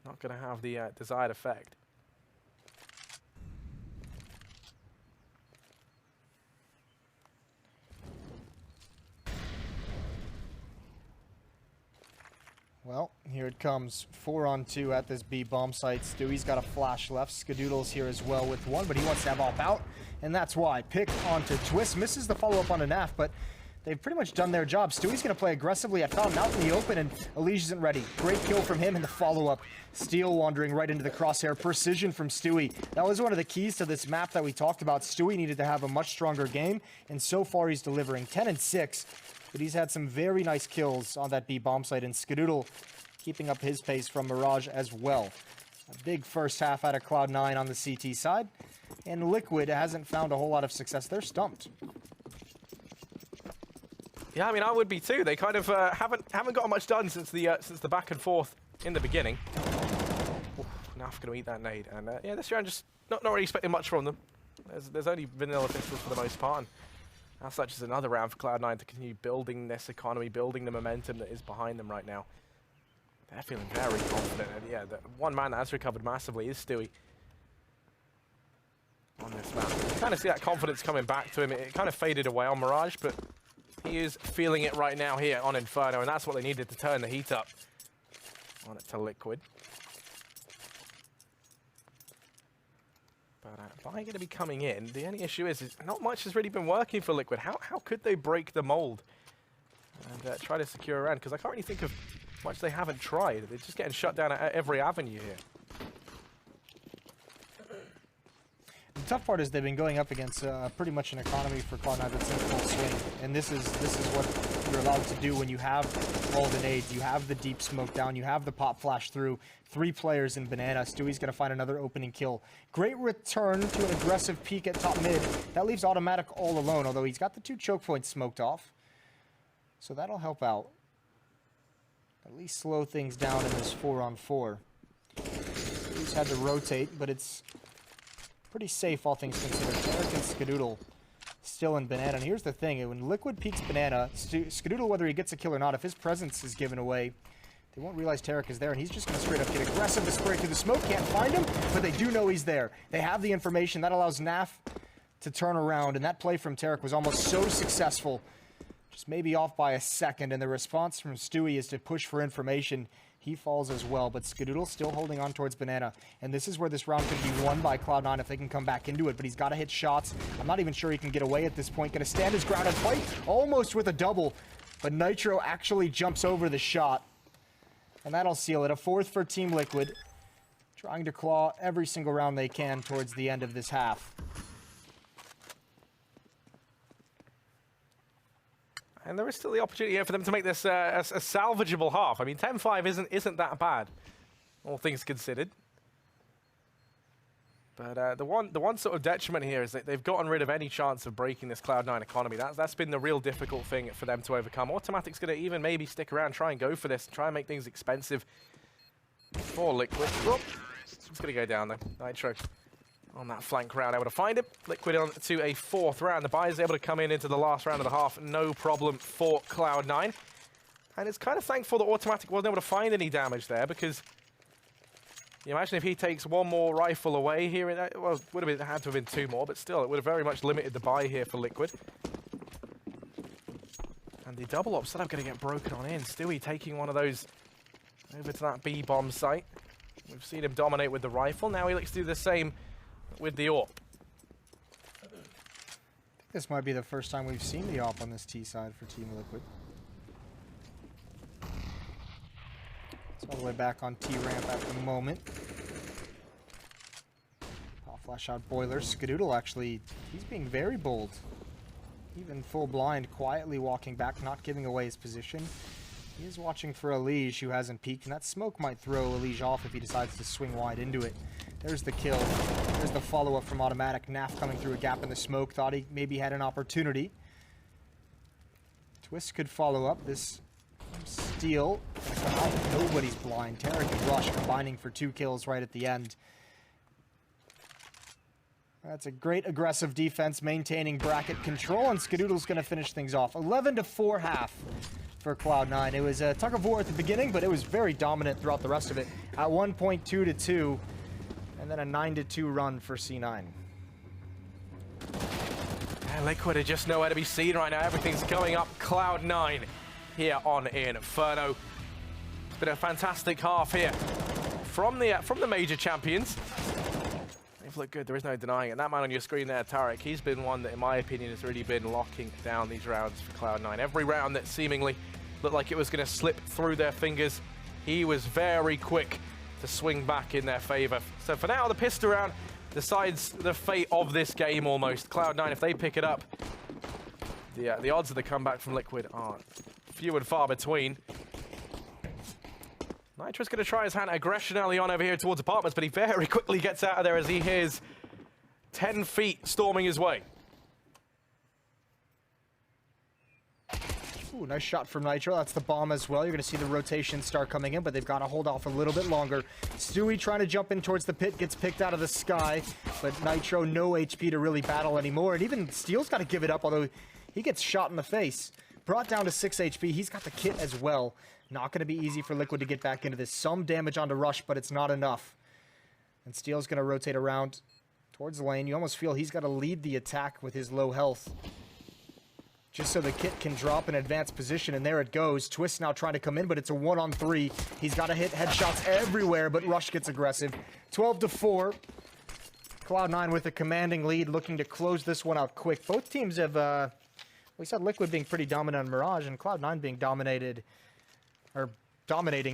not going to have the desired effect. Well, here it comes. 4 on 2 at this B bomb site. Stewie's got a flash left. Skadoodle's here as well with 1, but he wants to have AWP out, and that's why. Pick onto Twist. Misses the follow-up on a NAF, but they've pretty much done their job. Stewie's going to play aggressively. I found him out in the open, and Elige isn't ready. Great kill from him in the follow-up. Steel wandering right into the crosshair. Precision from Stewie. That was one of the keys to this map that we talked about. Stewie needed to have a much stronger game, and so far he's delivering 10 and 6. But he's had some very nice kills on that B bomb site, and Skadoodle keeping up his pace from Mirage as well. A big first half out of Cloud9 on the CT side, and Liquid hasn't found a whole lot of success. They're stumped. Yeah, I mean, I would be too. They kind of haven't got much done since the back and forth in the beginning. Naf going to eat that nade, and yeah, this round just not really expecting much from them. There's only vanilla pistols for the most part. And as such, is another round for Cloud9 to continue building this economy, building the momentum that is behind them right now. They're feeling very confident, and yeah, the one man that has recovered massively is Stewie on this map. You kind of see that confidence coming back to him. It kind of faded away on Mirage, but he is feeling it right now here on Inferno, and that's what they needed to turn the heat up on it to Liquid. But Buy going to be coming in. The only issue is not much has really been working for Liquid. How could they break the mold and try to secure a round? Because I can't really think of much they haven't tried. They're just getting shut down at every avenue here. The tough part is they've been going up against pretty much an economy for Cloud9 that's in full swing, and this is what you're allowed to do when you have all the nades, you have the deep smoke down, you have the pop flash through. 3 players in Banana. Stewie's going to find another opening kill. Great return to an aggressive peek at top mid. That leaves Automatic all alone, although he's got the 2 choke points smoked off, so that'll help out. At least slow things down in this 4-on-4. He's had to rotate, but it's pretty safe, all things considered. Tarek and Skadoodle still in Banana. And here's the thing, when Liquid peeks Banana, Skadoodle, whether he gets a kill or not, if his presence is given away, they won't realize Tarek is there, and he's just going to straight up get aggressive to spray through the smoke. Can't find him, but they do know he's there. They have the information. That allows Naf to turn around, and that play from Tarek was almost so successful. Just maybe off by a second, and the response from Stewie is to push for information. He falls as well, but Skadoodle still holding on towards Banana. And this is where this round could be won by Cloud9 if they can come back into it, but he's got to hit shots. I'm not even sure he can get away at this point. Going to stand his ground and fight almost with a double, but Nitro actually jumps over the shot. And that'll seal it. A 4th for Team Liquid, trying to claw every single round they can towards the end of this half. And there is still the opportunity here for them to make this a salvageable half. I mean, 10-5 isn't that bad, all things considered. But the one sort of detriment here is that they've gotten rid of any chance of breaking this Cloud9 economy. That's been the real difficult thing for them to overcome. Automatic's going to even maybe stick around, try and go for this, try and make things expensive for Liquid. Whoop. It's going to go down though. Nitro on that flank round, able to find him. Liquid on to a 4th round. The Buyers able to come into the last round of the half, no problem for Cloud9. And it's kind of thankful that Automatic wasn't able to find any damage there, because you imagine if he takes one more rifle away here, well, it would have had to have been 2 more, but still, it would have very much limited the buy here for Liquid. And the double op setup going to get broken on in. Stewie taking one of those over to that B-bomb site. We've seen him dominate with the rifle. Now he looks to do the same with the AWP. This might be the first time we've seen the AWP on this T side for Team Liquid. It's all the way back on T ramp at the moment. I'll flash out Boiler. Skadoodle actually, he's being very bold. Even full blind, quietly walking back, not giving away his position. He is watching for Elige, who hasn't peeked, and that smoke might throw Elige off if he decides to swing wide into it. There's the kill. There's the follow-up from Automatic. Naf coming through a gap in the smoke. Thought he maybe had an opportunity. Twist could follow up. This steal gonna come out. Nobody's blind. Tarek and Rush combining for 2 kills right at the end. That's a great aggressive defense, maintaining bracket control, and Skadoodle's going to finish things off. 11-4 half for Cloud9. It was a tug of war at the beginning, but it was very dominant throughout the rest of it. At one point, 2-2, and then a 9-2 run for C9. Yeah, Liquid are just nowhere to be seen right now. Everything's going up Cloud9 here on Inferno. It's been a fantastic half here from the major champions. They've looked good, there is no denying it. That man on your screen there, Tarek, he's been one that, in my opinion, has really been locking down these rounds for Cloud9. Every round that seemingly looked like it was going to slip through their fingers, he was very quick to swing back in their favor. So for now, the pistol round decides the fate of this game almost. Cloud9, if they pick it up, the odds of the comeback from Liquid are few and far between. Nitro's going to try his hand at aggression early on over here towards apartments, but he very quickly gets out of there as he hears 10 feet storming his way. Ooh, nice shot from Nitro. That's the bomb as well. You're going to see the rotation start coming in, but they've got to hold off a little bit longer. Stewie trying to jump in towards the pit, gets picked out of the sky, but Nitro no HP to really battle anymore, and even Steel's got to give it up, although he gets shot in the face. Brought down to 6 HP. He's got the kit as well. Not going to be easy for Liquid to get back into this. Some damage onto Rush, but it's not enough. And Steel's going to rotate around towards the lane. You almost feel he's got to lead the attack with his low health, just so the kit can drop in advanced position, and there it goes. Twist now trying to come in, but it's a 1-on-3. He's got to hit headshots everywhere, but Rush gets aggressive. 12-4. Cloud9 with a commanding lead, looking to close this one out quick. Both teams have, we said Liquid being pretty dominant on Mirage, and Cloud9 being dominating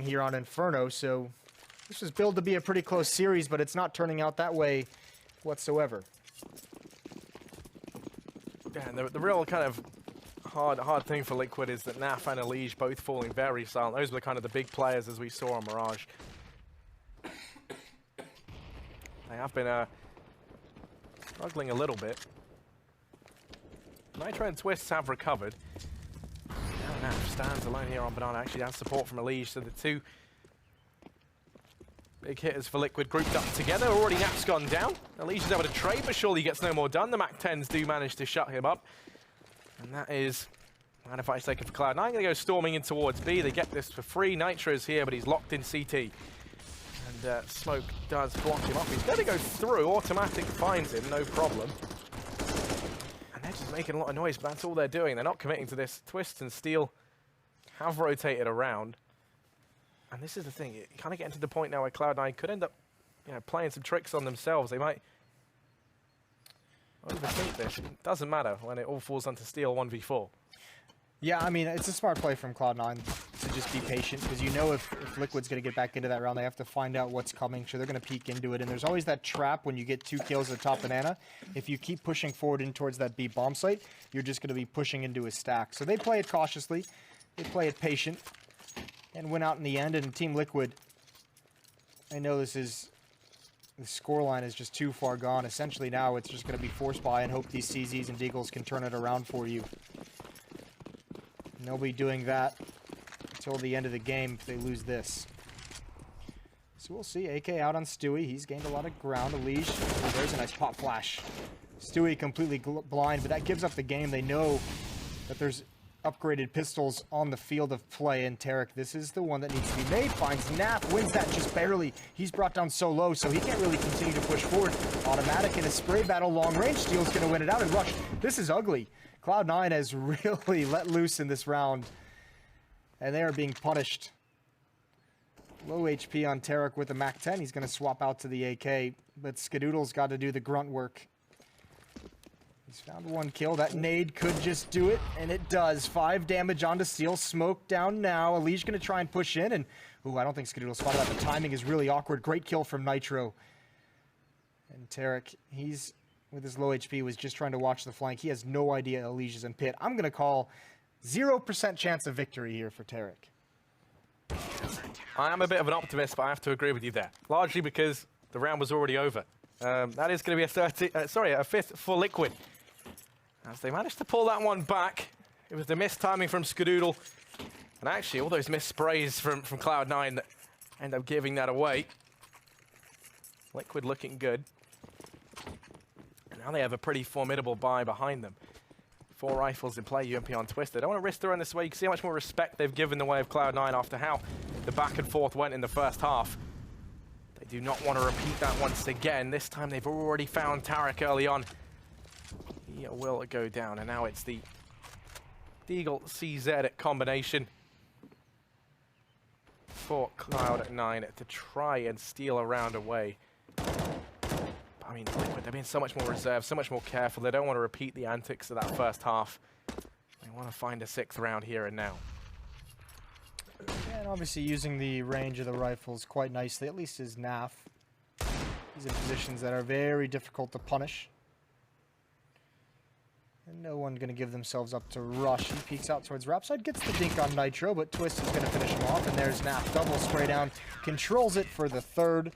here on Inferno, so this was billed to be a pretty close series, but it's not turning out that way whatsoever. Yeah, and the real kind of hard thing for Liquid is that Naf and Elige both falling very silent. Those were kind of the big players as we saw on Mirage. They have been struggling a little bit. Nitro and Twists have recovered. Now Naf stands alone here on Banana. Actually has support from Elige, so the two big hitters for Liquid grouped up together. Already Naf's gone down. Elige is able to trade, but surely gets no more done. The Mac-10s do manage to shut him up. And that is a fight taken for Cloud9. Going to go storming in towards B. They get this for free. Nitro's here, but he's locked in CT. And Smoke does block him off. He's going to go through. Automatic finds him, no problem. And they're just making a lot of noise, but that's all they're doing. They're not committing to this. Twist and Steel have rotated around. And this is the thing. It kind of getting to the point now where Cloud9 could end up, playing some tricks on themselves. They might overthink this. It doesn't matter when it all falls onto Steel 1v4. Yeah, I mean, it's a smart play from Cloud9 to just be patient, because you know if Liquid's going to get back into that round, they have to find out what's coming, so they're going to peek into it. And there's always that trap when you get 2 kills at top banana. If you keep pushing forward in towards that B bomb site, you're just going to be pushing into a stack. So they play it cautiously, they play it patient, and win out in the end. And Team Liquid, I know the scoreline is just too far gone. Essentially now it's just going to be force buy and hope these CZs and Deagles can turn it around for you. And they'll be doing that until the end of the game if they lose this. So we'll see. AK out on Stewie. He's gained a lot of ground. Elige. Oh, there's a nice pop flash. Stewie completely blind, but that gives up the game. They know that there's upgraded pistols on the field of play, and Tarek, this is the one that needs to be made. Finds Naf, wins that just barely. He's brought down so low, so he can't really continue to push forward. Automatic in a spray battle, long range. Steel's going to win it out and rush. This is ugly. Cloud9 has really let loose in this round, and they are being punished. Low HP on Tarek with the MAC-10. He's going to swap out to the AK, but Skadoodle's got to do the grunt work. He's found 1 kill. That nade could just do it, and it does. 5 damage onto Steel. Smoke down now. Elige going to try and push in, and ooh, I don't think Skadoodle spotted that. The timing is really awkward. Great kill from Nitro. And Tarek, he's, with his low HP, was just trying to watch the flank. He has no idea Elige is in pit. I'm going to call 0% chance of victory here for Tarek. I am a bit of an optimist, but I have to agree with you there. Largely because the round was already over. That is going to be a 5th for Liquid. As they managed to pull that one back, it was the missed timing from Skadoodle. And actually, all those missed sprays from Cloud9 that end up giving that away. Liquid looking good. And now they have a pretty formidable buy behind them. 4 rifles in play, UMP on Twist. They don't want to risk throwing this away. You can see how much more respect they've given the way of Cloud9 after how the back and forth went in the first half. They do not want to repeat that once again. This time they've already found Tarek early on. He will go down, and now it's the Deagle CZ combination for Cloud9 to try and steal a round away. I mean, Liquid, they're being so much more reserved, so much more careful. They don't want to repeat the antics of that first half. They want to find a 6th round here and now. And obviously using the range of the rifles quite nicely, at least his NAF. He's in positions that are very difficult to punish. And no one going to give themselves up to rush. He peeks out towards Rapside, gets the dink on Nitro, but Twist is going to finish him off. And there's NAF, double spray down, controls it for the 3rd.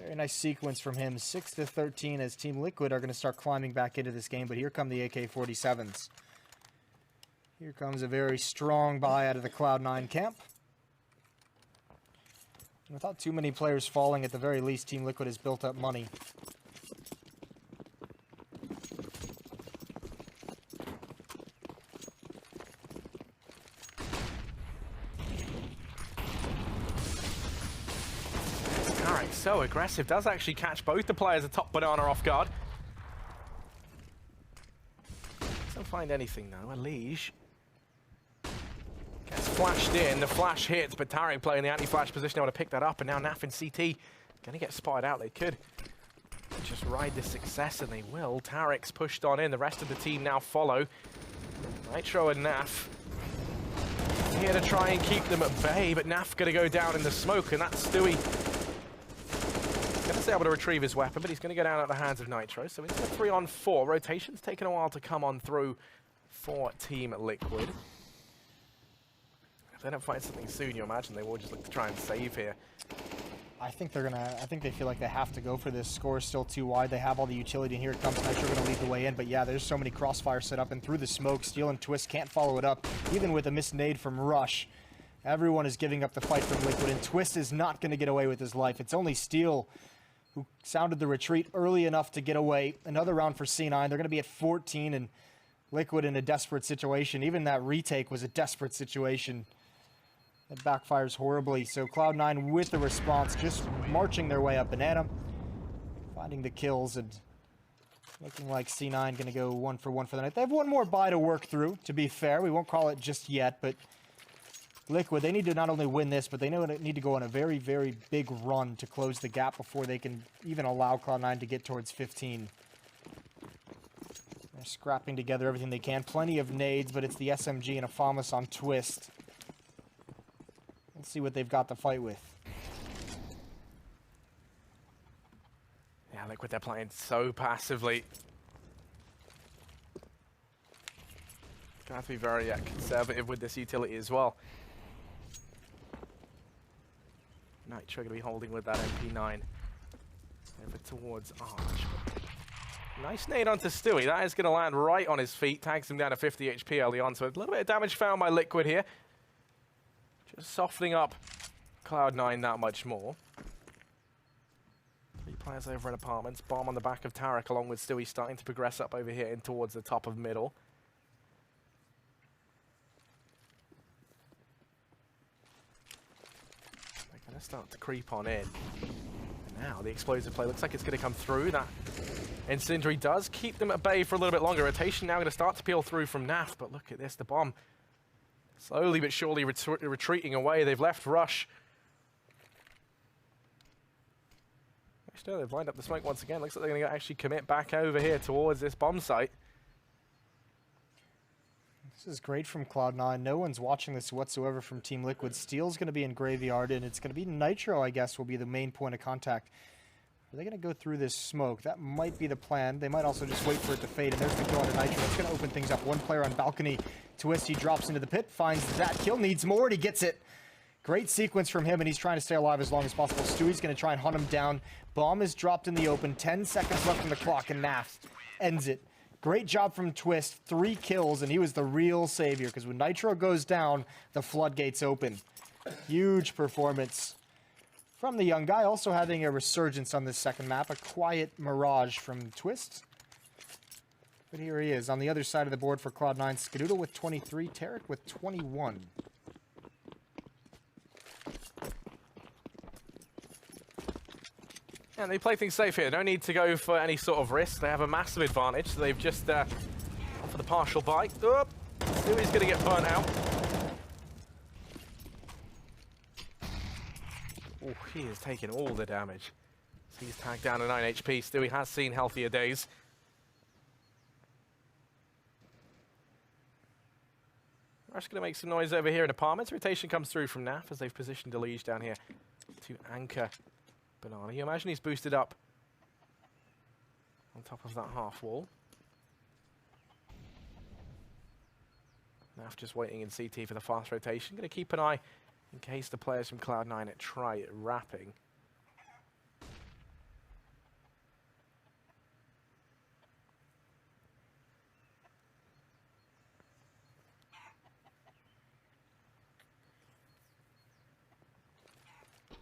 Very nice sequence from him, 6-13 as Team Liquid are going to start climbing back into this game, but here come the AK-47s. Here comes a very strong buy out of the Cloud9 camp. And without too many players falling, at the very least, Team Liquid has built up money. Alright, so aggressive. Does actually catch both the players atop Banana off guard. Doesn't find anything though. Elige gets flashed in. The flash hits, but Tarek playing the anti-flash position able to pick that up, and now Naf and CT gonna get spotted out. They could just ride this success, and they will. Tarek's pushed on in. The rest of the team now follow. Nitro and Naf here to try and keep them at bay, but Naf gonna go down in the smoke, and that's Stewie. Going to be able to retrieve his weapon, but he's going to go down at the hands of Nitro. So it's a 3-on-4. Rotation's taken a while to come on through for Team Liquid. If they don't find something soon, you imagine they will just look to try and save here. I think they feel like they have to go for this. Score is still too wide. They have all the utility, and here it comes. Nitro going to lead the way in, but yeah, there's so many crossfires set up, and through the smoke, Steel and Twist can't follow it up, even with a missed nade from Rush. Everyone is giving up the fight from Liquid, and Twist is not going to get away with his life. It's only Steel who sounded the retreat early enough to get away. Another round for C9. They're going to be at 14, and Liquid in a desperate situation. Even that retake was a desperate situation. It backfires horribly. So Cloud9 with the response, just marching their way up Banana, finding the kills, and looking like C9 going to go 1 for 1 for the night. They have one more buy to work through, to be fair. We won't call it just yet, but Liquid, they need to not only win this, but they need to go on a very, very big run to close the gap before they can even allow Cloud9 to get towards 15. They're scrapping together everything they can. Plenty of nades, but it's the SMG and a Famas on Twist. Let's see what they've got to fight with. Yeah, Liquid, they're playing so passively. Gonna have to be very conservative with this utility as well. Nitro gonna be holding with that MP9 over towards Arch. Nice nade onto Stewie. That is gonna land right on his feet. Tags him down to 50 HP early on, so a little bit of damage found by Liquid here. Just softening up Cloud9 that much more. 3 players over in apartments. Bomb on the back of Tarek along with Stewie starting to progress up over here in towards the top of middle. They're going to start to creep on in. And now the explosive play looks like it's going to come through. That incendiary does keep them at bay for a little bit longer. Rotation now going to start to peel through from NAF, but look at this, the bomb slowly but surely retreating away. They've left Rush. Actually, they've lined up the smoke once again. Looks like they're going to actually commit back over here towards this bomb site. This is great from Cloud9. No one's watching this whatsoever from Team Liquid. Steel's going to be in Graveyard, and it's going to be Nitro, I guess, will be the main point of contact. Are they going to go through this smoke? That might be the plan. They might also just wait for it to fade, and there's the kill onto Nitro. It's going to open things up. One player on balcony. Twist, he drops into the pit, finds that kill, needs more, and he gets it. Great sequence from him, and he's trying to stay alive as long as possible. Stewie's going to try and hunt him down. Bomb is dropped in the open. 10 seconds left on the clock, and Naf ends it. Great job from Twist. 3 kills, and he was the real savior, because when Nitro goes down, the floodgates open. Huge performance from the young guy. Also having a resurgence on this second map. A quiet mirage from Twist. But here he is on the other side of the board for Cloud9. Skadoodle with 23, Tarek with 21. And they play things safe here. No need to go for any sort of risk. They have a massive advantage. So they've just gone for the partial bite. Oh, Stewie's going to get burnt out. Oh, he is taking all the damage. So he's tagged down to 9 HP. Stewie has seen healthier days. Rush going to make some noise over here in apartments. Rotation comes through from NAF as they've positioned Delige down here to anchor Banana. You imagine he's boosted up on top of that half wall. NAF just waiting in CT for the fast rotation. Going to keep an eye in case the players from Cloud9 try wrapping.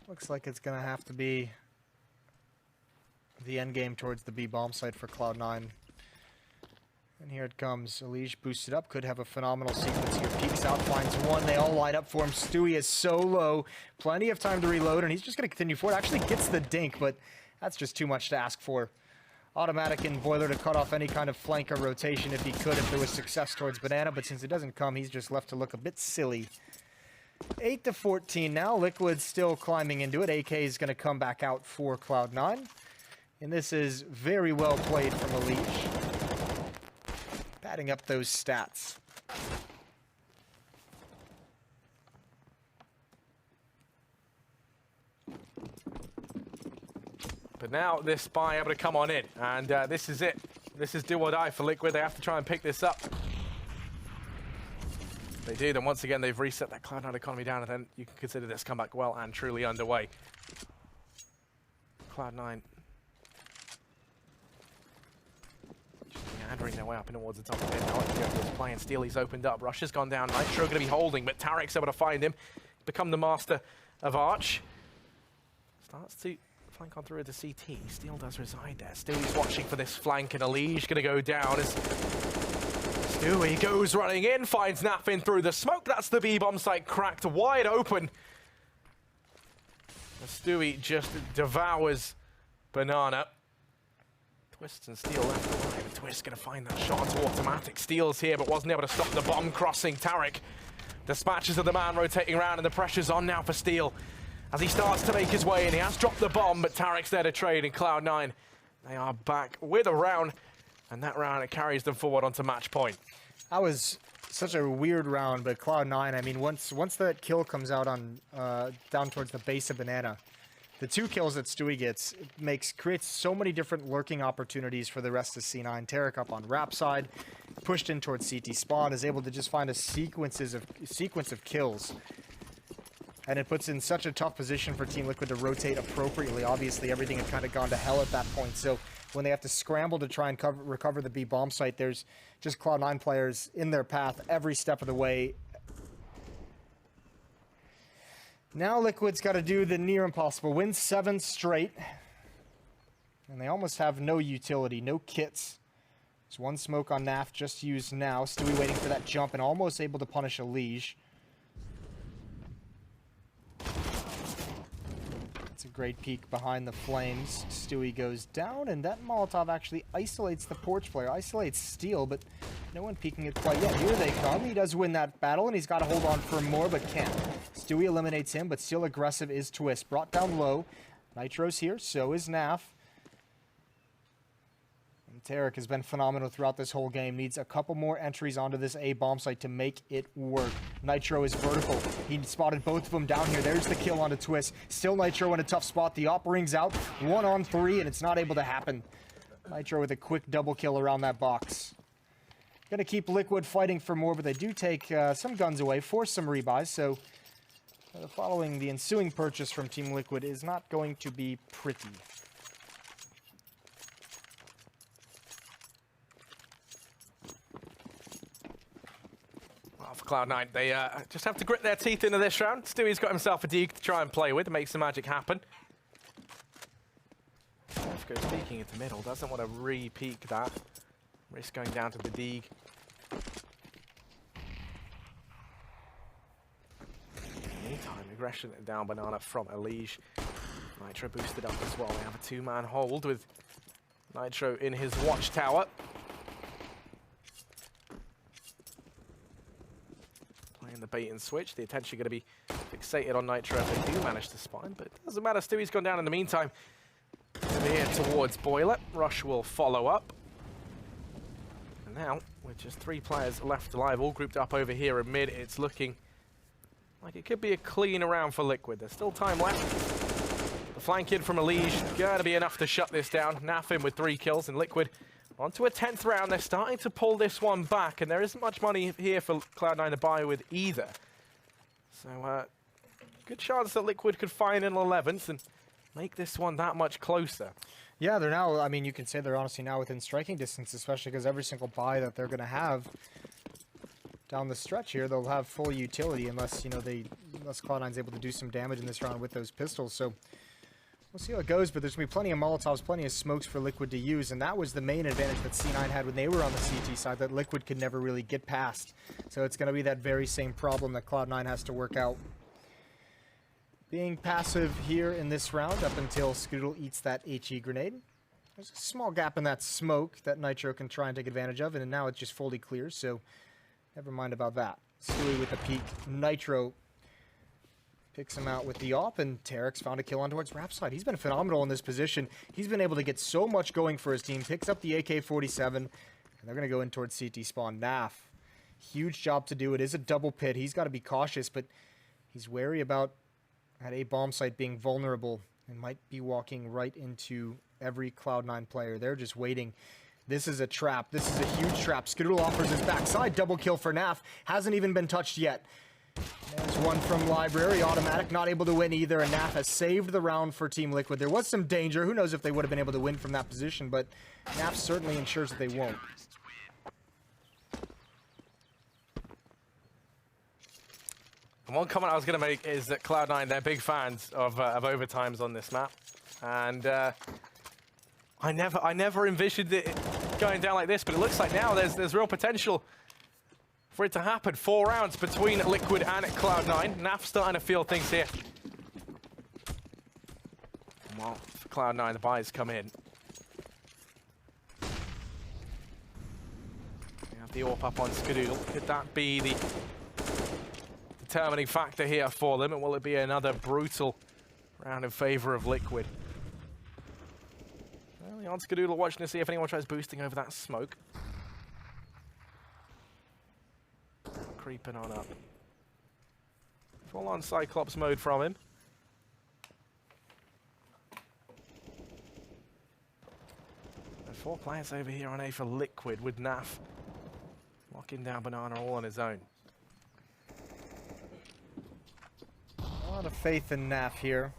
Looks like it's going to have to be the end game towards the B bomb site for Cloud9. And here it comes. Elige boosted up, could have a phenomenal sequence here. Peeks out, finds one. They all light up for him. Stewie is so low. Plenty of time to reload, and he's just going to continue forward. Actually gets the dink, but that's just too much to ask for. Automatic and Boiler to cut off any kind of flanker rotation if he could, if there was success towards Banana, but since it doesn't come, he's just left to look a bit silly. 8-14 now. Liquid still climbing into it. AK is going to come back out for Cloud9. And this is very well played from Elige. Padding up those stats. But now this spy able to come on in. And this is it. This is do or die for Liquid. They have to try and pick this up. They do, then once again they've reset that Cloud9 economy down, and then you can consider this comeback well and truly underway. Cloud9 just meandering their way up and towards the top of it. Now it's playing Steel, he's opened up. Rush has gone down. Nitro going to be holding, but Tarek's able to find him. Become the master of Arch. Starts to flank on through to CT. Steel does reside there. Stewie's watching for this flank, and Elige going to go down as Stewie goes running in, finds Naf in through the smoke. That's the B-bomb site cracked wide open. Stewie just devours Banana. Twist and Steel left alive. Twist going to find that shot onto automatic. Steel's here, but wasn't able to stop the bomb crossing. Tarek dispatches of the man rotating around, and the pressure's on now for Steel as he starts to make his way in. He has dropped the bomb, but Tarek's there to trade, and Cloud9, they are back with a round And that round, it carries them forward onto match point. That was such a weird round, but Cloud9, I mean, once that kill comes out on down towards the base of Banana, the 2 kills that Stewie gets creates so many different lurking opportunities for the rest of C9. Tarek up on Rap side, pushed in towards CT spawn, is able to just find a sequence of kills. And it puts in such a tough position for Team Liquid to rotate appropriately. Obviously, everything had kind of gone to hell at that point. So when they have to scramble to try and recover the B bomb site, there's just Cloud9 players in their path every step of the way. Now Liquid's got to do the near impossible. Win 7 straight. And they almost have no utility, no kits. There's 1 smoke on Naf just used now. Stewie waiting for that jump and almost able to punish a Liege. It's a great peek behind the flames. Stewie goes down, and that Molotov actually isolates the porch player. Isolates Steel, but no one peeking it quite yet. Here they come. He does win that battle, and he's got to hold on for more, but can't. Stewie eliminates him, but still aggressive is Twist. Brought down low. Nitro's here, so is Naf. And Tarek has been phenomenal throughout this whole game. Needs a couple more entries onto this A bomb site to make it work. Nitro is vertical. He spotted both of them down here. There's the kill onto Twist. Still Nitro in a tough spot. The op rings out. 1 on 3, and it's not able to happen. Nitro with a quick double kill around that box. Gonna keep Liquid fighting for more, but they do take some guns away, force some rebuys, so following the ensuing purchase from Team Liquid is not going to be pretty. Well, for Cloud9, they just have to grit their teeth into this round. Stewie's got himself a Deke to try and play with, makes the magic happen. Jeff goes peeking into middle, doesn't want to re-peek that. Risk going down to the Deeg. Meantime, aggression down Banana from Elige. Nitro boosted up as well. They have a 2-man hold with Nitro in his watchtower. Playing the bait and switch. The attention going to be fixated on Nitro if they do manage to spawn, but it doesn't matter. Stewie's gone down in the meantime. Over here towards Boiler. Rush will follow up. Now, with just 3 players left alive, all grouped up over here in mid, it's looking like it could be a clean round for Liquid. There's still time left. The flank in from Elige, gonna be enough to shut this down. Nafin with 3 kills, and Liquid onto a 10th round. They're starting to pull this one back, and there isn't much money here for Cloud9 to buy with either. So, good chance that Liquid could find an 11th and make this one that much closer. Yeah, they're now, I mean, you can say they're honestly now within striking distance, especially because every single buy that they're going to have down the stretch here, they'll have full utility unless, you know, unless Cloud9's able to do some damage in this round with those pistols. So we'll see how it goes, but there's going to be plenty of Molotovs, plenty of smokes for Liquid to use, and that was the main advantage that C9 had when they were on the CT side, that Liquid could never really get past. So it's going to be that very same problem that Cloud9 has to work out. Being passive here in this round up until Scoodle eats that HE grenade. There's a small gap in that smoke that Nitro can try and take advantage of, and now it just fully clears, so never mind about that. Stewie with the peek. Nitro picks him out with the op, and Tarek's found a kill on towards Rap side. He's been phenomenal in this position. He's been able to get so much going for his team. Picks up the AK-47, and they're going to go in towards CT spawn. Naf, huge job to do. It is a double pit. He's got to be cautious, but he's wary about at a bomb site being vulnerable and might be walking right into every Cloud9 player. They're just waiting. This is a trap. This is a huge trap. Skidoodle offers his backside. Double kill for Naf. Hasn't even been touched yet. There's one from Library. Automatic not able to win either, and Naf has saved the round for Team Liquid. There was some danger. Who knows if they would have been able to win from that position, but Naf certainly ensures that they won't. One comment I was going to make is that Cloud9, they're big fans of overtimes on this map. And I never envisioned it going down like this, but it looks like now there's real potential for it to happen. 4 rounds between Liquid and Cloud9. Naf starting to feel things here. Well, for Cloud9, the buys come in. We have the AWP up on Skadoodle. Could that be the determining factor here for them, and will it be another brutal round in favor of Liquid? Well, The on Skadoodle watching to see if anyone tries boosting over that smoke. Creeping on up. Full on Cyclops mode from him. And 4 players over here on A for Liquid with Naf locking down Banana all on his own. A lot of faith in Naf here.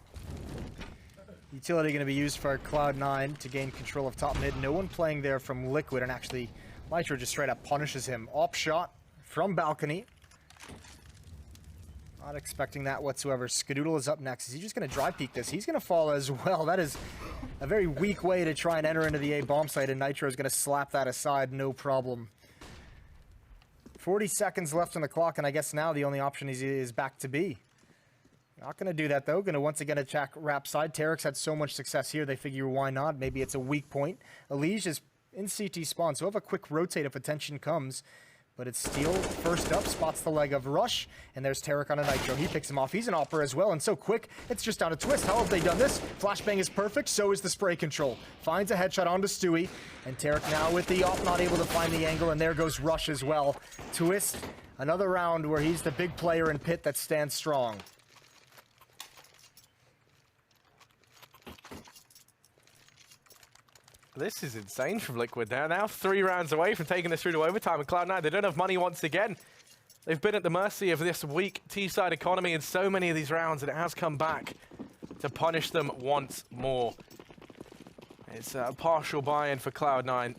Utility going to be used for Cloud9 to gain control of top mid. No one playing there from Liquid, and actually Nitro just straight up punishes him. Op shot from balcony. Not expecting that whatsoever. Skadoodle is up next. Is he just going to drive peek this? He's going to fall as well. That is a very weak way to try and enter into the A bomb site, and Nitro is going to slap that aside, no problem. 40 seconds left on the clock, and I guess now the only option is back to B. Not going to do that, though. Going to once again attack Rap side. Tarek's had so much success here, they figure why not? Maybe it's a weak point. Elige is in CT spawn, so have a quick rotate if attention comes. But it's Steel first up, spots the leg of Rush, and there's Tarek on a Nitro. He picks him off. He's an Opera as well, and so quick, it's just down to Twist. How have they done this? Flashbang is perfect, so is the spray control. Finds a headshot onto Stewie, and Tarek now with the Op, not able to find the angle, and there goes Rush as well. Twist, another round where he's the big player in Pit that stands strong. This is insane from Liquid. They're now 3 rounds away from taking this through to overtime, and Cloud9, they don't have money once again. They've been at the mercy of this weak T-side economy in so many of these rounds, and it has come back to punish them once more. It's a partial buy-in for Cloud9. Going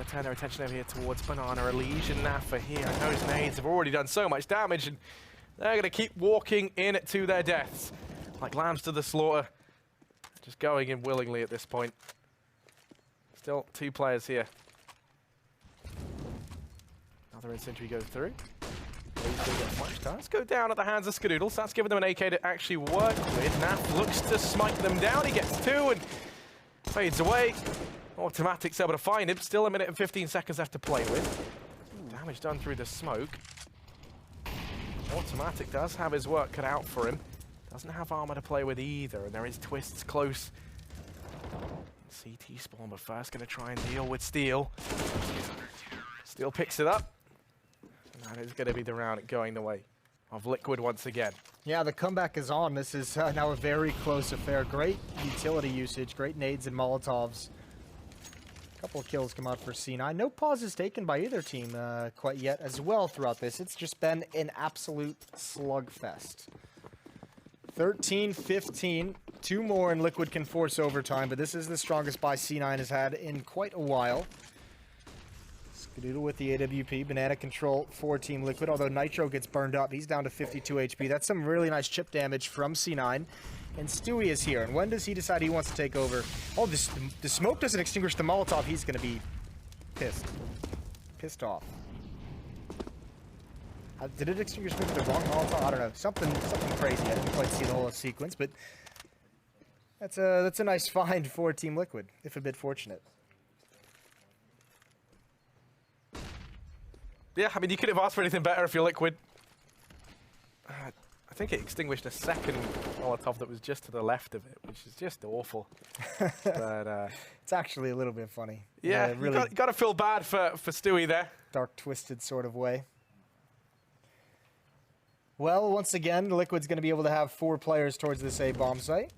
to turn their attention over here towards Banana. Elige and Nafa here. I know his nades have already done so much damage, and they're going to keep walking in to their deaths. Like lambs to the slaughter. Just going in willingly at this point. Still 2 players here. Another incendiary goes through. Let's go down at the hands of Skadoodle. So that's giving them an AK to actually work with. Naf looks to smite them down. He gets 2 and fades away. Automatic's able to find him. Still 1 minute and 15 seconds left to play with. Damage done through the smoke. Automatic does have his work cut out for him. Doesn't have armor to play with either, and there is Twists close. CT spawn, but first going to try and deal with Steel. Steel picks it up. And that is going to be the round going the way of Liquid once again. Yeah, the comeback is on. This is now a very close affair. Great utility usage, great nades and Molotovs. A couple of kills come out for C9. No pauses taken by either team quite yet as well throughout this. It's just been an absolute slugfest. 13-15, 2 more and Liquid can force overtime, but this is the strongest buy C9 has had in quite a while. Skadoodle with the AWP, Banana control for Team Liquid, although Nitro gets burned up. He's down to 52 HP. That's some really nice chip damage from C9. And Stewie is here, and when does he decide he wants to take over? Oh, the smoke doesn't extinguish the Molotov. He's going to be pissed. Pissed off. Did it extinguish maybe the wrong Molotov? I don't know. Something crazy. I didn't quite see the whole sequence, but that's a nice find for Team Liquid, if a bit fortunate. Yeah, I mean, you could have asked for anything better if you're Liquid. I think it extinguished a second Molotov that was just to the left of it, which is just awful. But it's actually a little bit funny. Yeah, really you got to feel bad for Stewie there. Dark, twisted sort of way. Well, once again, Liquid's going to be able to have 4 players towards this A bomb site.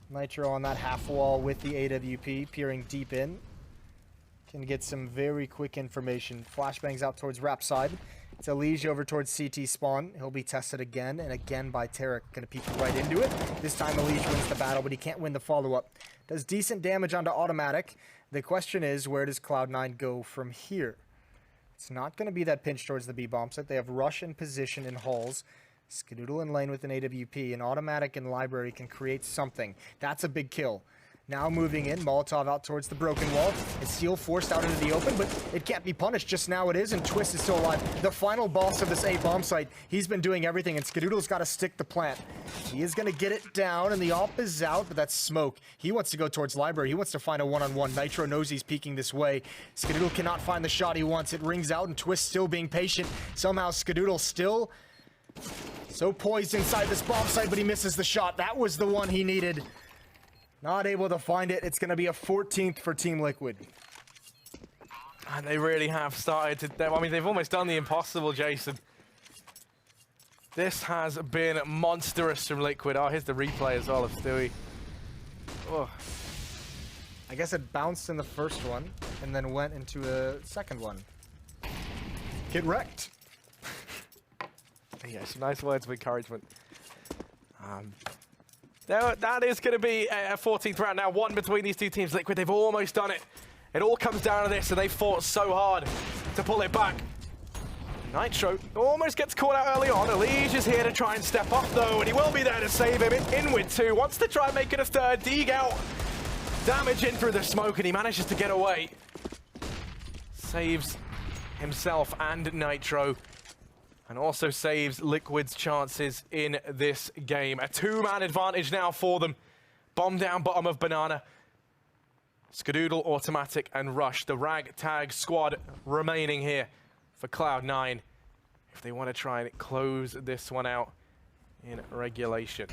Nitro on that half wall with the AWP, peering deep in. Can get some very quick information. Flashbangs out towards Rap side. It's Elige over towards CT spawn. He'll be tested again and again by Tarek. Going to peek right into it. This time Elige wins the battle, but he can't win the follow-up. Does decent damage onto automatic. The question is, where does Cloud9 go from here? It's not going to be that pinch towards the B bomb site. They have Rush in position in halls. Skadoodle in lane with an AWP. An automatic in library can create something. That's a big kill. Now moving in, Molotov out towards the broken wall. It's Steel forced out into the open, but it can't be punished. Just now it is, and Twist is still alive. The final boss of this A bomb site. He's been doing everything, and Skadoodle's got to stick the plant. He is going to get it down, and the op is out, but that's smoke. He wants to go towards library. He wants to find a one-on-one. Nitro knows he's peeking this way. Skadoodle cannot find the shot he wants. It rings out, and Twist still being patient. Somehow Skadoodle still so poised inside this bomb site, but he misses the shot. That was the one he needed. Not able to find it. It's going to be a 14th for Team Liquid. And they really have started to... I mean, they've almost done the impossible, Jason. This has been monstrous from Liquid. Oh, here's the replay as well of Stewie. Oh. I guess it bounced in the first one and then went into a second one. Get wrecked. Yeah, some nice words of encouragement. That is going to be a 14th round now. One between these two teams. Liquid, they've almost done it. It all comes down to this, and they fought so hard to pull it back. Nitro almost gets caught out early on. Elige is here to try and step up, though, and he will be there to save him. In with two. Wants to try and make it a third. Deeg out. Damage in through the smoke, and he manages to get away. Saves himself and Nitro. And also saves Liquid's chances in this game. A two-man advantage now for them. Bomb down bottom of Banana. Skadoodle, Automatic, and Rush. The ragtag squad remaining here for Cloud9 if they want to try and close this one out in regulation.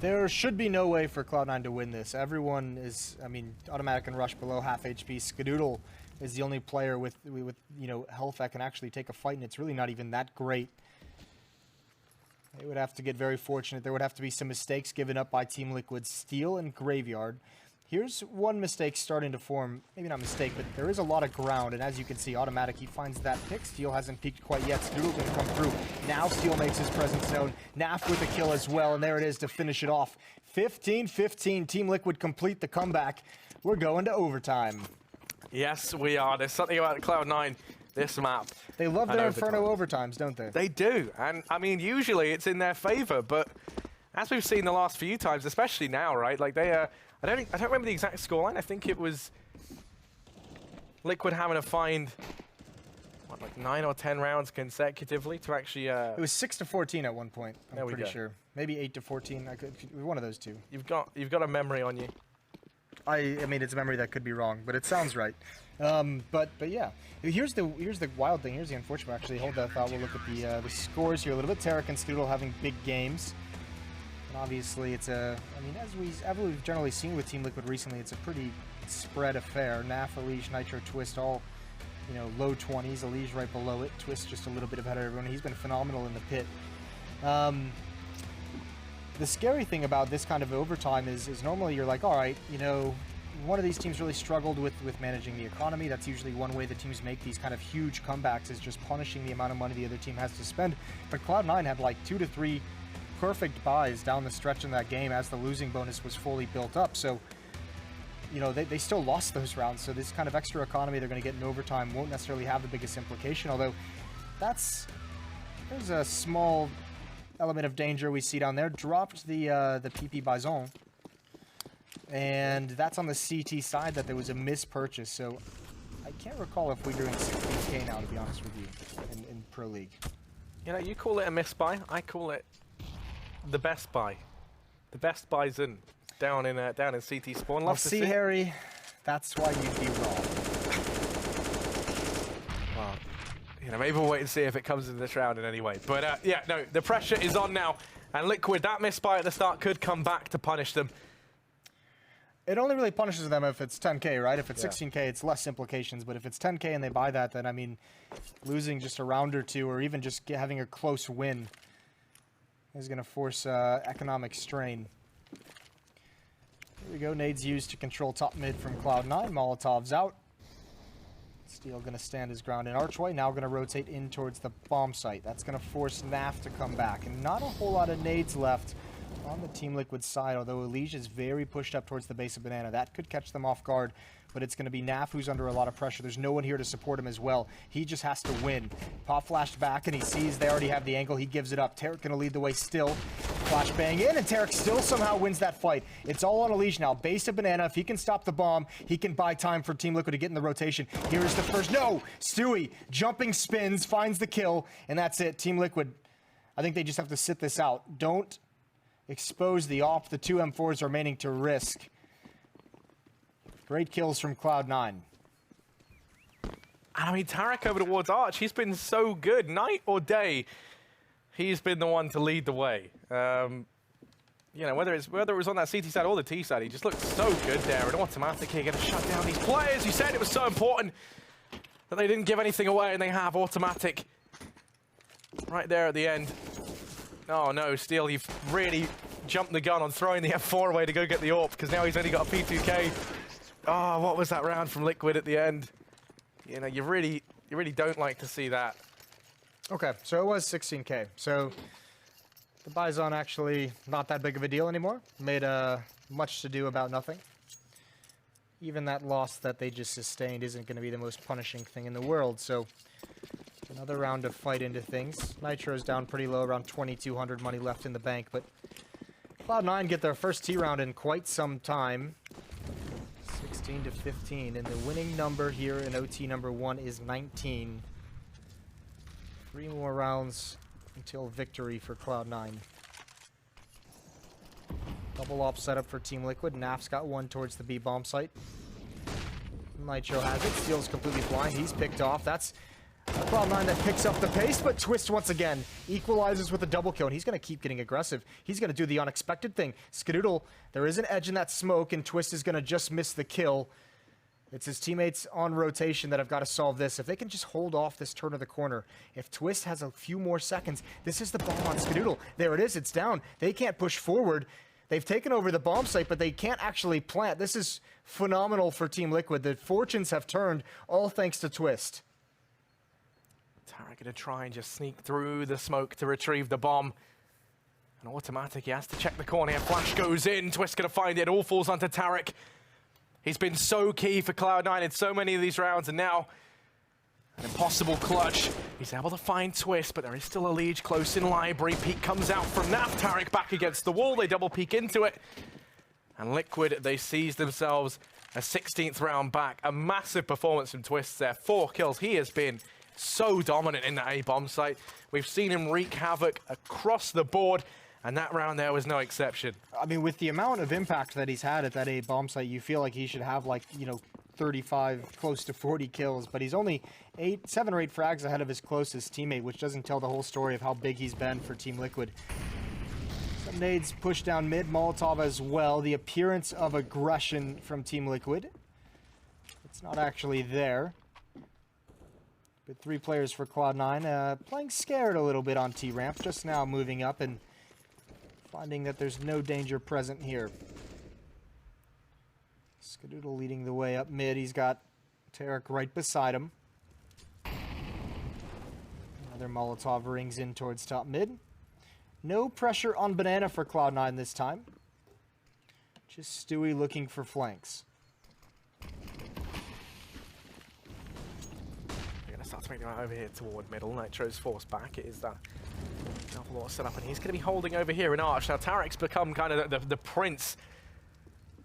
There should be no way for Cloud9 to win this. Everyone is, I mean, Automatic and Rush below half HP. Skadoodle is the only player with health that can actually take a fight, and it's really not even that great. They would have to get very fortunate. There would have to be some mistakes given up by Team Liquid. Steel and Graveyard. Here's one mistake starting to form. Maybe not mistake, but there is a lot of ground, and as you can see, Automatic, he finds that pick. Steel hasn't peaked quite yet. Skadoodle going to come through. Now Steel makes his presence known. Naf with a kill as well, and there it is to finish it off. 15-15. Team Liquid complete the comeback. We're going to overtime. Yes, we are. There's something about Cloud9, this map. They love their Inferno overtimes, don't they? They do. And, I mean, usually it's in their favor, but as we've seen the last few times, especially now, right? Like, they I don't remember the exact scoreline. I think it was Liquid having to find, what, like 9 or 10 rounds consecutively to actually... It was 6-14 at one point, I'm pretty go. sure. Maybe 8-14. One of those two. You've got a memory on you. I mean, it's a memory that could be wrong, but it sounds right. But yeah, here's the wild thing. Here's the unfortunate. Actually, hold that thought. We'll look at the scores here a little bit. Tarek and Skadoodle having big games. And obviously, it's a. I mean, as we've generally seen with Team Liquid recently, it's a pretty spread affair. Naf, Elige, Nitro, Twist, all low 20s. Elige right below it. Twist just a little bit ahead of everyone. He's been phenomenal in the pit. The scary thing about this kind of overtime is normally you're like, all right, one of these teams really struggled with managing the economy. That's usually one way the teams make these kind of huge comebacks, is just punishing the amount of money the other team has to spend. But Cloud9 had like 2 to 3 perfect buys down the stretch in that game as the losing bonus was fully built up. So, they still lost those rounds. So this kind of extra economy they're going to get in overtime won't necessarily have the biggest implication, although there's a small element of danger we see down there. Dropped the PP Bison, and that's on the CT side that there was a mispurchase. So I can't recall if we're doing 16K now, to be honest with you, in Pro League. You call it a misbuy. I call it the best buy. The best Bison down in CT spawn. Love to see, Harry. That's why you'd be wrong. Well, maybe we'll wait and see if it comes into this round in any way. But yeah, no, the pressure is on now. And Liquid, that misbuy at the start could come back to punish them. It only really punishes them if it's 10K, right? If it's 16K, it's less implications. But if it's 10K and they buy that, then, I mean, losing just a round or two or even just having a close win is going to force economic strain. Here we go. Nades used to control top mid from Cloud9. Molotov's out. Steel going to stand his ground in Archway. Now going to rotate in towards the bomb site. That's going to force Naf to come back. And not a whole lot of nades left on the Team Liquid side, although Elige is very pushed up towards the base of Banana. That could catch them off guard, but it's going to be Naf who's under a lot of pressure. There's no one here to support him as well. He just has to win. Pop flashed back, and he sees they already have the angle. He gives it up. Tarek going to lead the way still. Flashbang in, and Tarek still somehow wins that fight. It's all on Elige now. Base of Banana. If he can stop the bomb, he can buy time for Team Liquid to get in the rotation. Here is the first. No! Stewie, jumping spins, finds the kill, and that's it. Team Liquid, I think they just have to sit this out. Don't expose the AWP the two M4s remaining to risk. Great kills from Cloud9. I mean, Tarek over towards Arch, he's been so good. Night or day, he's been the one to lead the way. you know, whether it was on that CT side or the T side, he just looked so good there. And automatic here, going to shut down these players. You said it was so important that they didn't give anything away, and they have automatic right there at the end. Oh no, Steel, you've really jumped the gun on throwing the F4 away to go get the AWP, because now he's only got a P2K. Oh, what was that round from Liquid at the end? You know, you really don't like to see that. Okay, so it was 16K. So the Bison actually not that big of a deal anymore. Made much to do about nothing. Even that loss that they just sustained isn't going to be the most punishing thing in the world. So another round of fight into things. Nitro's down pretty low, around 2,200 money left in the bank. But Cloud9 get their first T round in quite some time. 16 to 15, and the winning number here in OT number 1 is 19. 3 more rounds until victory for Cloud9. Double op setup for Team Liquid. Naf's got one towards the B bomb site. Nitro has it. Steel's completely blind. He's picked off. That's Cloud9 that picks up the pace, but Twist once again equalizes with a double kill, and he's going to keep getting aggressive. He's going to do the unexpected thing. Skadoodle, there is an edge in that smoke, and Twist is going to just miss the kill. It's his teammates on rotation that have got to solve this. If they can just hold off this turn of the corner, if Twist has a few more seconds, this is the bomb on Skadoodle. There it is, it's down. They can't push forward. They've taken over the bomb site, but they can't actually plant. This is phenomenal for Team Liquid. The fortunes have turned, all thanks to Twist. Tarek going to try and just sneak through the smoke to retrieve the bomb. And automatic, he has to check the corner here. Flash goes in, Twist going to find it. It all falls onto Tarek. He's been so key for Cloud9 in so many of these rounds, and now an impossible clutch. He's able to find Twist, but there is still a Liege close in library. Peek comes out from Naf. Tarek back against the wall. They double peek into it. And Liquid, they seize themselves a 16th round back. A massive performance from Twist there. 4 kills. He has been so dominant in the A bomb site. We've seen him wreak havoc across the board, and that round there was no exception. I mean, with the amount of impact that he's had at that A bomb site, you feel like he should have, like, you know, 35, close to 40 kills, but he's only 7 or 8 frags ahead of his closest teammate, which doesn't tell the whole story of how big he's been for Team Liquid. Some nades push down mid, Molotov as well. The appearance of aggression from Team Liquid. It's not actually there. But 3 players for Cloud9, playing scared a little bit on T-ramp, just now moving up and finding that there's no danger present here. Skadoodle leading the way up mid. He's got Tarek right beside him. Another Molotov rings in towards top mid. No pressure on Banana for Cloud9 this time. Just Stewie looking for flanks. Start to make their way over here toward middle. Nitro's forced back. It is that double law set up, and he's going to be holding over here in Arch. Now Tarek's become kind of the prince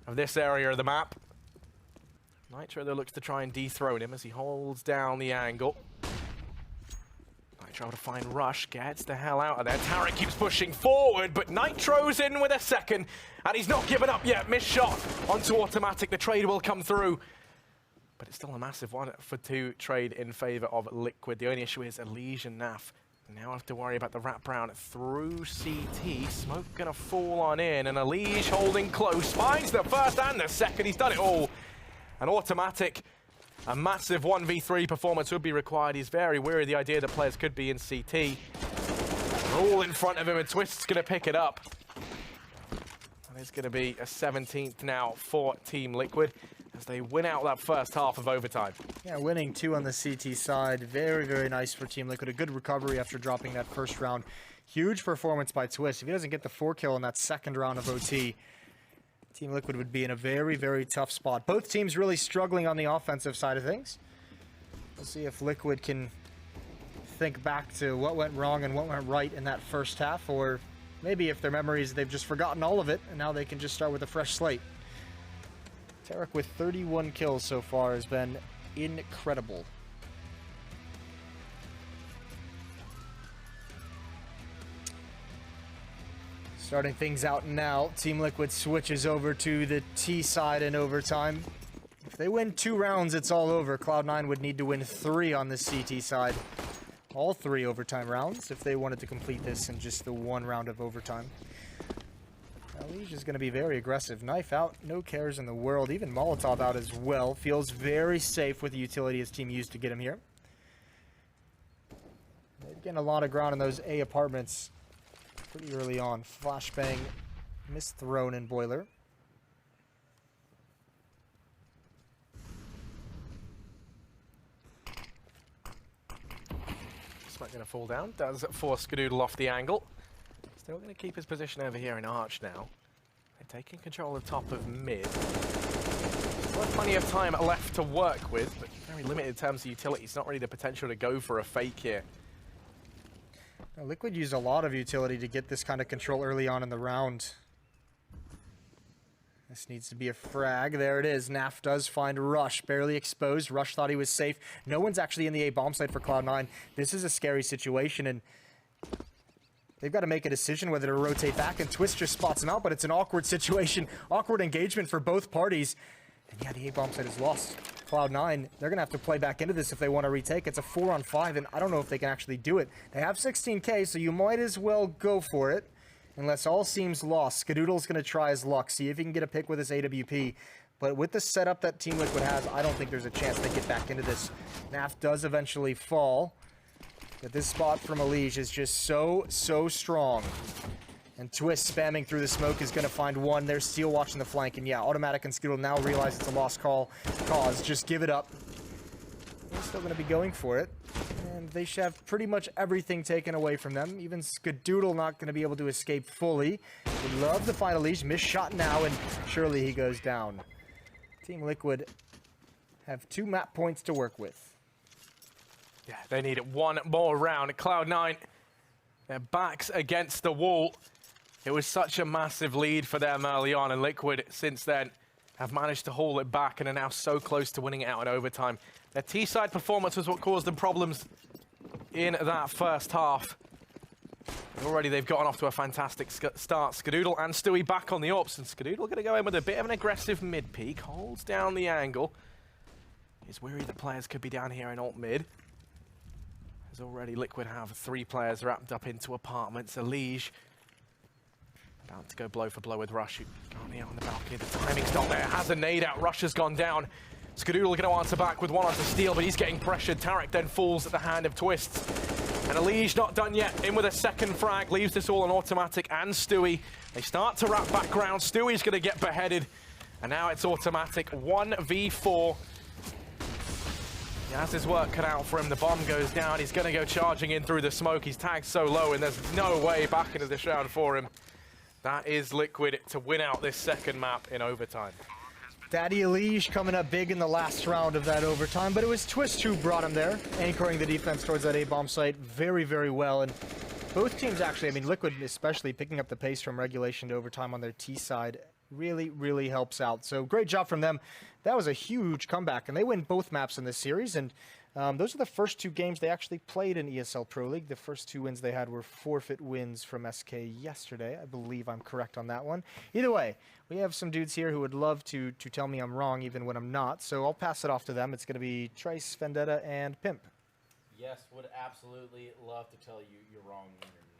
of this area of the map. Nitro though looks to try and dethrone him as he holds down the angle. Nitro to find Rush, gets the hell out of there. Tarek keeps pushing forward, but Nitro's in with a second, and he's not given up yet. Missed shot onto automatic. The trade will come through. But it's still a massive 1-for-2 trade in favor of Liquid. The only issue is Liege and Naf now have to worry about the wraparound through CT. Smoke gonna fall on in, and Liege holding close. Finds the first and the second. He's done it all. An automatic, a massive 1v3 performance would be required. He's very weary of the idea that players could be in CT. They're all in front of him, and Twist's gonna pick it up. And it's gonna be a 17th now for Team Liquid, as they win out that first half of overtime. Yeah, winning 2 on the CT side. Very, very nice for Team Liquid. A good recovery after dropping that first round. Huge performance by Twist. If he doesn't get the 4 kill in that second round of OT, Team Liquid would be in a very, very tough spot. Both teams really struggling on the offensive side of things. We'll see if Liquid can think back to what went wrong and what went right in that first half, or maybe if their memories, they've just forgotten all of it, and now they can just start with a fresh slate. Tarek with 31 kills so far has been incredible. Starting things out now, Team Liquid switches over to the T side in overtime. If they win 2 rounds, it's all over. Cloud9 would need to win 3 on the CT side. All 3 overtime rounds if they wanted to complete this in just the 1 round of overtime. Now Leash is going to be very aggressive. Knife out, no cares in the world. Even Molotov out as well. Feels very safe with the utility his team used to get him here. They're getting a lot of ground in those A apartments pretty early on. Flashbang misthrown in Boiler. Smoke going to fall down. Does force Skadoodle off the angle. Still going to keep his position over here in Arch now. They're taking control of top of mid. Still plenty of time left to work with, but very limited in terms of utility. It's not really the potential to go for a fake here. Now, Liquid used a lot of utility to get this kind of control early on in the round. This needs to be a frag. There it is. Naf does find Rush. Barely exposed. Rush thought he was safe. No one's actually in the A bomb site for Cloud9. This is a scary situation, and they've got to make a decision whether to rotate back, and Twist just spots him out, but it's an awkward situation. Awkward engagement for both parties. And yeah, the A bomb site is lost. Cloud9, they're going to have to play back into this if they want to retake. It's a 4-on-5, and I don't know if they can actually do it. They have 16k, so you might as well go for it. Unless all seems lost, Skadoodle's going to try his luck, see if he can get a pick with his AWP. But with the setup that Team Liquid has, I don't think there's a chance they get back into this. Naf does eventually fall. But this spot from Elige is just so strong. And Twist spamming through the smoke is going to find one. They're still watching the flank. And yeah, Automatic and Skadoodle now realize it's a lost cause. Just give it up. They're still going to be going for it. And they should have pretty much everything taken away from them. Even Skadoodle not going to be able to escape fully. Would love to find Elige. Missed shot now, and surely he goes down. Team Liquid have 2 map points to work with. Yeah, they need one more round. Cloud9, their backs against the wall. It was such a massive lead for them early on, and Liquid since then have managed to haul it back and are now so close to winning it out in overtime. Their T-side performance was what caused them problems in that first half. Already they've gotten off to a fantastic start. Skadoodle and Stewie back on the ops, and Skadoodle going to go in with a bit of an aggressive mid-peak, holds down the angle. He's worried the players could be down here in alt mid. As already Liquid have 3 players wrapped up into apartments. Elige about to go blow for blow with Rush. Can't hear on the balcony. The timing's not there. Has a nade out. Rush has gone down. Skadoodle going to answer back with one onto steal, but he's getting pressured. Tarek then falls at the hand of Twist. And Elige not done yet. In with a second frag. Leaves this all on Automatic and Stewie. They start to wrap back round. Stewie's going to get beheaded. And now it's Automatic. 1v4. He has his work cut out for him. The bomb goes down. He's going to go charging in through the smoke. He's tagged so low, and there's no way back into this round for him. That is Liquid to win out this second map in overtime. Daddy Elige coming up big in the last round of that overtime, but it was Twist who brought him there, anchoring the defense towards that A-bomb site very well. And both teams actually, I mean, Liquid especially picking up the pace from regulation to overtime on their T side really helps out. So great job from them. That was a huge comeback, and they win both maps in this series. And those are the first 2 games they actually played in ESL Pro League. The first 2 wins they had were forfeit wins from SK yesterday. I believe I'm correct on that one. Either way, we have some dudes here who would love to tell me I'm wrong even when I'm not. So I'll pass it off to them. It's going to be Trace, Vendetta, and Pimp. Yes, would absolutely love to tell you you're wrong when you're